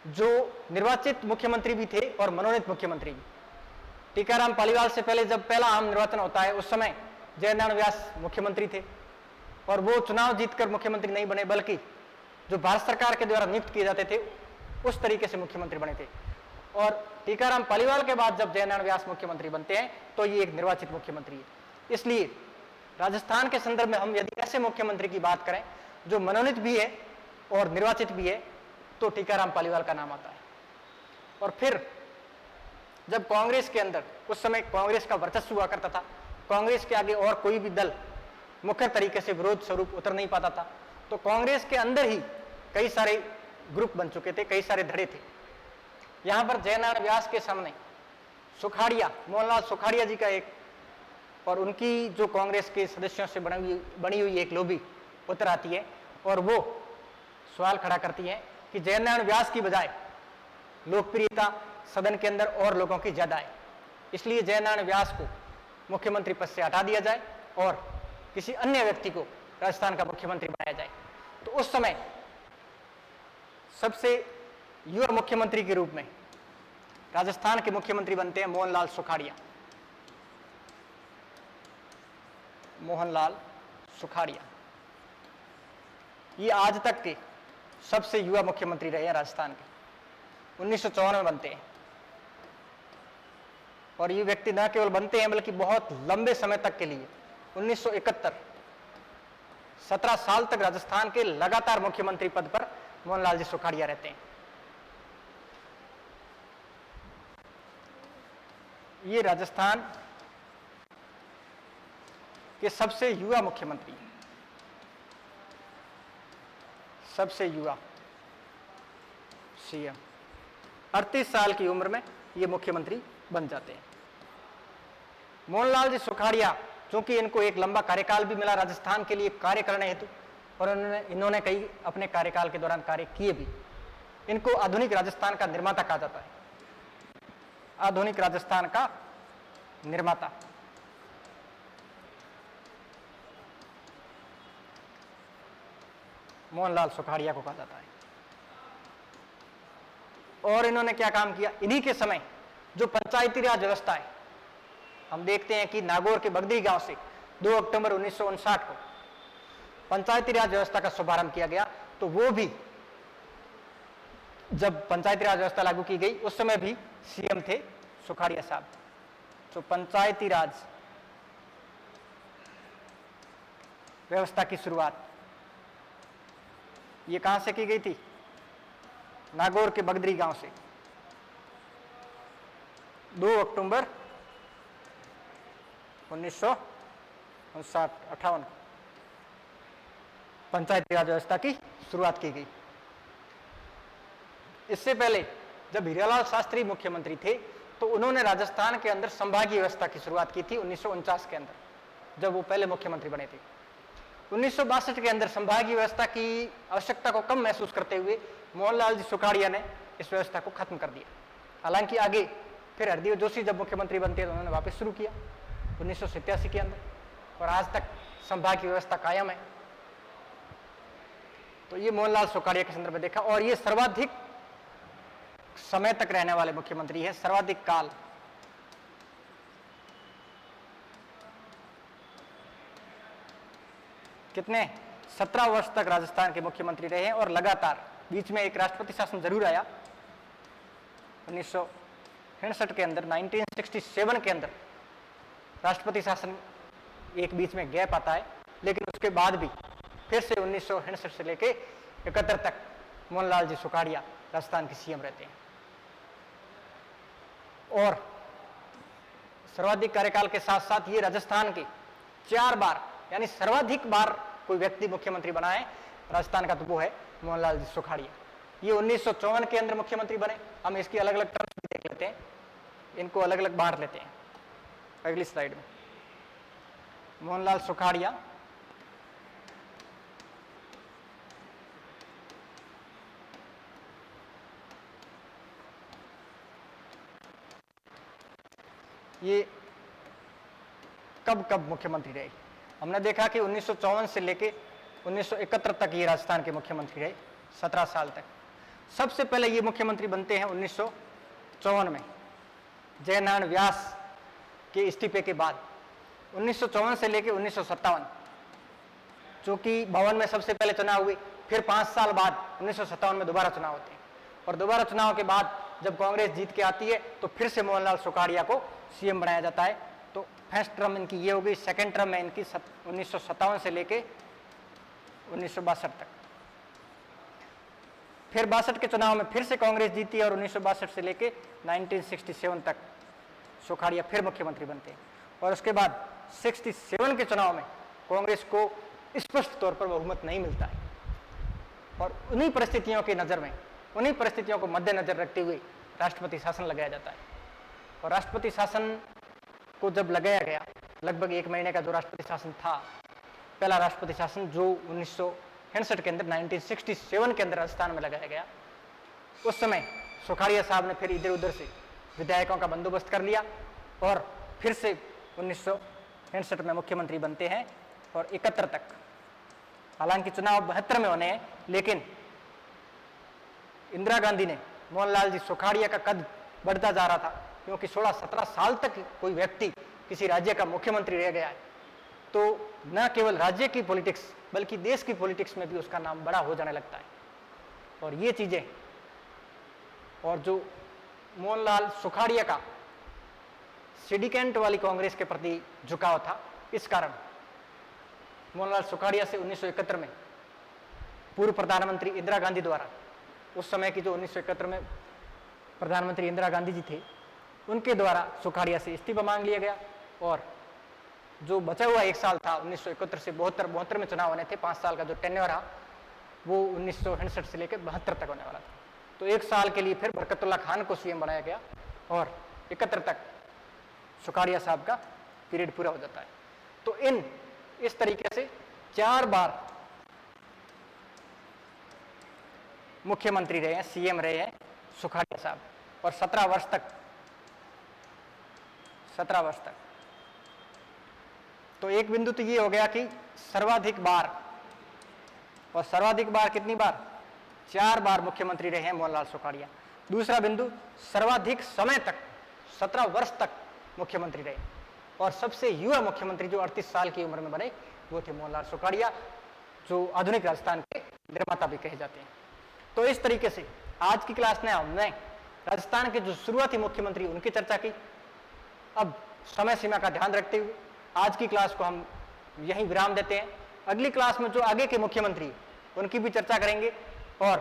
जो निर्वाचित मुख्यमंत्री भी थे और मनोनीत मुख्यमंत्री भी। टीकाराम पालीवाल से पहले जब पहला आम निर्वाचन होता है, उस समय जयनारायण व्यास मुख्यमंत्री थे और वो चुनाव जीतकर मुख्यमंत्री नहीं बने, बल्कि जो भारत सरकार के द्वारा नियुक्त किए जाते थे उस तरीके से मुख्यमंत्री बने थे। और टीकाराम पालीवाल के बाद जब जयनारायण व्यास मुख्यमंत्री बनते हैं तो ये एक निर्वाचित मुख्यमंत्री है। इसलिए राजस्थान के संदर्भ में हम यदि ऐसे मुख्यमंत्री की बात करें जो मनोनीत भी है और निर्वाचित भी है, तो टीकाराम पालीवाल का नाम आता है। और फिर जब कांग्रेस के अंदर, उस समय कांग्रेस का वर्चस्व हुआ करता था, कांग्रेस के आगे और कोई भी दल मुख्य तरीके से विरोध स्वरूप उतर नहीं पाता था, तो कांग्रेस के अंदर ही कई सारे ग्रुप बन चुके थे, कई सारे धड़े थे। यहां पर जयनारायण व्यास के सामने सुखाड़िया, मोहनलाल सुखाड़िया जी का एक, और उनकी जो कांग्रेस के सदस्यों से बनी हुई एक लॉबी उतर आती है और वो सवाल खड़ा करती है कि जयनारायण व्यास की बजाय लोकप्रियता सदन के अंदर और लोगों की ज्यादा है, इसलिए जयनारायण व्यास को मुख्यमंत्री पद से हटा दिया जाए और किसी अन्य व्यक्ति को राजस्थान का मुख्यमंत्री बनाया जाए। तो उस समय सबसे युवा मुख्यमंत्री के रूप में राजस्थान के मुख्यमंत्री बनते हैं मोहनलाल सुखाड़िया। मोहनलाल सुखाड़िया ये आज तक के सबसे युवा मुख्यमंत्री रहे हैं राजस्थान के। 1954 में बनते हैं और ये व्यक्ति न केवल बनते हैं बल्कि बहुत लंबे समय तक के लिए 1971 17 साल तक राजस्थान के लगातार मुख्यमंत्री पद पर मोहनलाल जी सुखाड़िया रहते हैं। ये राजस्थान के सबसे युवा मुख्यमंत्री, सबसे युवा सीएम, 38 साल की उम्र में ये मुख्यमंत्री बन जाते हैं। मोहनलाल जी सुखाड़िया, चूंकि इनको एक लंबा कार्यकाल भी मिला राजस्थान के लिए कार्य करने हेतु और इन्होंने कई अपने कार्यकाल के दौरान कार्य किए भी, इनको आधुनिक राजस्थान का निर्माता कहा जाता है। आधुनिक राजस्थान का निर्माता। मोहनलाल सुखाड़िया को कहा जाता है। और इन्होंने क्या काम किया, इन्हीं के समय जो पंचायती राज व्यवस्था है, हम देखते हैं कि नागौर के बगदी गांव से 2 अक्टूबर 1959 को पंचायती राज व्यवस्था का शुभारंभ किया गया। तो वो भी जब पंचायती राज व्यवस्था लागू की गई उस समय भी सीएम थे सुखाड़िया साहब। तो पंचायती राज व्यवस्था की शुरुआत ये कहां से की गई थी, नागौर के बगदरी गांव से। 2 अक्टूबर 1958 को पंचायती राज व्यवस्था की शुरुआत की गई। इससे पहले जब हीरालाल शास्त्री मुख्यमंत्री थे तो उन्होंने राजस्थान के अंदर संभागीय व्यवस्था की शुरुआत की थी 1949 के अंदर, जब वो पहले मुख्यमंत्री बने थे। 1962 के अंदर संभागीय व्यवस्था की आवश्यकता को कम महसूस करते हुए मोहनलाल जी सुखाड़िया ने इस व्यवस्था को खत्म कर दिया। हालांकि आगे फिर हरदेव जोशी जब मुख्यमंत्री बनते हैं तो उन्होंने वापस शुरू किया 1987 के अंदर, और आज तक संभागीय व्यवस्था कायम है। तो ये मोहनलाल सुखाड़िया के संदर्भ में देखा, और ये सर्वाधिक समय तक रहने वाले मुख्यमंत्री है, सर्वाधिक काल। कितने 17 वर्ष तक राजस्थान के मुख्यमंत्री रहे हैं, और लगातार बीच में एक राष्ट्रपति शासन जरूर आया 1963 के अंदर, 1967 के अंदर राष्ट्रपति शासन एक बीच में गैप आता है, लेकिन उसके बाद भी फिर से 1963 से लेके 71 तक मोहनलाल जी सुखाड़िया राजस्थान के सीएम रहते हैं। और सर्वाधिक कार्यकाल के साथ साथ ये राजस्थान के 4 बार यानी सर्वाधिक बार कोई व्यक्ति मुख्यमंत्री बना है राजस्थान का, तो वो है मोहनलाल जी सुखाड़िया। ये 1954 के अंदर मुख्यमंत्री बने। हम इसकी अलग अलग टर्म्स भी देख लेते हैं, इनको अलग अलग बांट लेते हैं अगली स्लाइड में। मोहनलाल सुखाड़िया ये कब कब मुख्यमंत्री रहे। हमने देखा कि 1954 से लेके 1971 तक ये राजस्थान के मुख्यमंत्री रहे, 17 साल तक। सबसे पहले ये मुख्यमंत्री बनते हैं 1954 में, जयनारायण व्यास के इस्तीफे के बाद। 1954 से लेके 1957, जो कि 52 में सबसे पहले चुनाव हुए, फिर 5 साल बाद 1957 में दोबारा चुनाव होते हैं, और दोबारा चुनाव के बाद जब कांग्रेस जीत के आती है तो फिर से मोहनलाल सुखाड़िया को सीएम बनाया जाता है। तो फर्स्ट टर्म इनकी ये हो गई, सेकेंड टर्म में इनकी 1957 से लेके 1962 तक। फिर 62 के चुनाव में फिर से कांग्रेस जीती है, और 1962 से लेके 1967 तक सुखाड़िया फिर मुख्यमंत्री बनते हैं। और उसके बाद 67 के चुनाव में कांग्रेस को स्पष्ट तौर पर बहुमत नहीं मिलता है, और उन्हीं परिस्थितियों की नज़र में, उन्हीं परिस्थितियों को मद्देनजर रखते हुए राष्ट्रपति शासन लगाया जाता है। और राष्ट्रपति शासन को जब लगाया गया, लगभग 1 महीने का जो राष्ट्रपति शासन था, पहला राष्ट्रपति शासन जो 1963 के अंदर 1967 के अंदर राजस्थान में लगाया गया, उस समय सुखाड़िया साहब ने फिर इधर उधर से विधायकों का बंदोबस्त कर लिया, और फिर से 1963 में मुख्यमंत्री बनते हैं, और 71 तक। हालांकि चुनाव 72 में होने हैं, लेकिन इंदिरा गांधी ने, मोहनलाल जी सुखाड़िया का कद बढ़ता जा रहा था, क्योंकि 16-17 साल तक कोई व्यक्ति किसी राज्य का मुख्यमंत्री रह गया है, तो न केवल राज्य की पॉलिटिक्स बल्कि देश की पॉलिटिक्स में भी उसका नाम बड़ा हो जाने लगता है। और ये चीजें, और जो मोहनलाल सुखाड़िया का सिंडिकेट वाली कांग्रेस के प्रति झुकाव था, इस कारण मोहनलाल सुखाड़िया से 1971 में पूर्व प्रधानमंत्री इंदिरा गांधी द्वारा, उस समय की जो 1971 में प्रधानमंत्री इंदिरा गांधी जी थे, उनके द्वारा सुखाड़िया से इस्तीफा मांग लिया गया, और जो बचा हुआ 1 साल था 1971 से 72 में चुनाव होने थे, 5 साल का जो टेन्योर रहा, वो 1963 से लेकर 72 तक होने वाला था। तो 1 साल के लिए फिर बरकतुल्ला खान को सीएम बनाया गया, और 71 तक सुखाड़िया साहब का पीरियड पूरा हो जाता है। तो इस तरीके से 4 बार मुख्यमंत्री रहे हैं, सीएम रहे हैं सुखाड़िया साहब, और 17 वर्ष तक। तो एक बिंदु तो ये हो गया कि सर्वाधिक बार, और सर्वाधिक बार कितनी बार? 4 बार मुख्यमंत्री रहे हैं मोहनलाल सुखाड़िया। दूसरा बिंदु, सर्वाधिक समय तक, 17 वर्ष तक मुख्यमंत्री रहे, और सबसे युवा मुख्यमंत्री जो 38 साल की उम्र में बने, वो थे मोहनलाल सुखाड़िया, जो आधुनिक राजस्थान के निर्माता भी कहे जाते हैं। तो इस तरीके से आज की क्लास में हमने राजस्थान के जो शुरुआती मुख्यमंत्री उनकी चर्चा की। अब समय सीमा का ध्यान रखते हुए आज की क्लास को हम यहीं विराम देते हैं। अगली क्लास में जो आगे के मुख्यमंत्री उनकी भी चर्चा करेंगे, और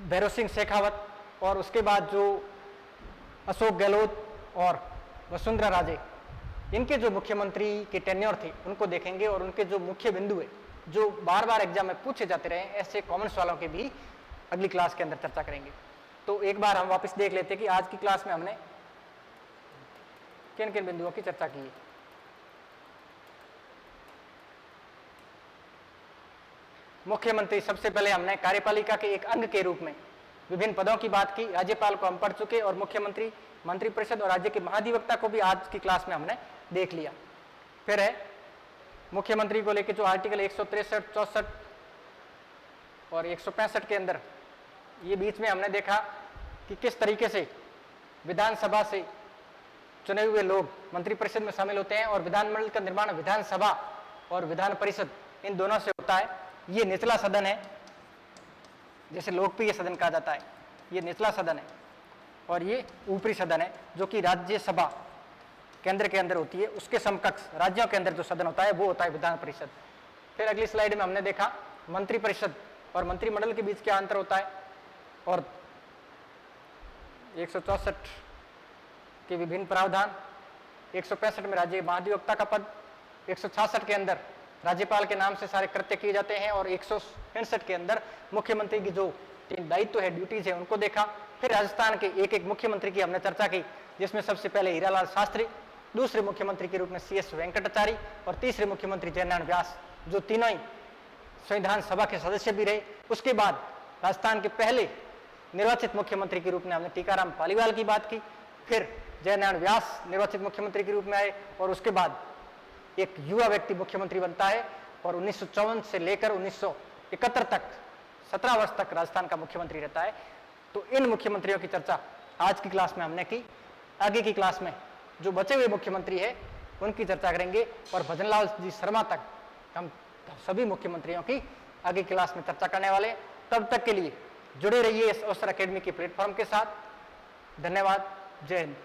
भैरव सिंह शेखावत, और उसके बाद जो अशोक गहलोत और वसुंधरा राजे, इनके जो मुख्यमंत्री के टेन्योर थे उनको देखेंगे और उनके जो मुख्य बिंदु है जो बार बार एग्जाम में पूछे जाते रहे, ऐसे कॉमन सवालों की भी अगली क्लास के अंदर चर्चा करेंगे। तो एक बार हम वापस देख लेते हैं कि आज की क्लास में हमने किन किन बिंदुओं की चर्चा की है। मुख्यमंत्री, सबसे पहले हमने कार्यपालिका के एक अंग के रूप में विभिन्न पदों की बात की। राज्यपाल को हम पढ़ चुके और मुख्यमंत्री, मंत्रिपरिषद और राज्य के महाधिवक्ता को भी आज की क्लास में हमने देख लिया। फिर है मुख्यमंत्री को लेकर जो आर्टिकल 163, 64 और 165 के अंदर ये बीच में हमने देखा कि किस तरीके से विधानसभा से चुने हुए लोग मंत्रिपरिषद में शामिल होते हैं और विधानमंडल का निर्माण विधानसभा और विधान परिषद इन दोनों से होता है। ये निचला सदन है, जैसे लोकप्रिय सदन कहा जाता है, ये निचला सदन है और ये ऊपरी सदन है जो कि राज्यसभा केंद्र के अंदर होती है। उसके समकक्ष राज्यों के अंदर जो सदन होता है वो होता है विधान परिषद। फिर अगली स्लाइड में हमने देखा मंत्रिपरिषद और मंत्रिमंडल के बीच क्या अंतर होता है और 164 के विभिन्न प्रावधान, 165 में राज्य महाधिवक्ता का पद, 166 के अंदर राज्यपाल के नाम से सारे कृत्य किए जाते हैं और 165 के अंदर मुख्यमंत्री की जो दायित्व है, ड्यूटीज है, उनको देखा। फिर राजस्थान के एक एक मुख्यमंत्री की हमने चर्चा की, जिसमें सबसे पहले हीरालाल शास्त्री, दूसरे मुख्यमंत्री के रूप में CS वेंकटाचारी और तीसरे मुख्यमंत्री जयनारायण व्यास, जो तीनों ही संविधान सभा के सदस्य भी रहे। उसके बाद राजस्थान के पहले निर्वाचित मुख्यमंत्री के रूप में हमने टीकाराम पालीवाल की बात की। फिर जयनारायण व्यास निर्वाचित मुख्यमंत्री के रूप में आए और उसके बाद एक युवा व्यक्ति मुख्यमंत्री बनता है और 1954 से लेकर 1971 तक 17 वर्ष तक राजस्थान का मुख्यमंत्री रहता है। तो इन मुख्यमंत्रियों की चर्चा आज की क्लास में हमने की। आगे की क्लास में जो बचे हुए मुख्यमंत्री है उनकी चर्चा करेंगे और भजनलाल जी शर्मा तक हम सभी मुख्यमंत्रियों की आगे क्लास में चर्चा करने वाले। तब तक के लिए जुड़े रहिए इस अवसर अकेडमी के प्लेटफॉर्म के साथ। धन्यवाद। जय हिंद।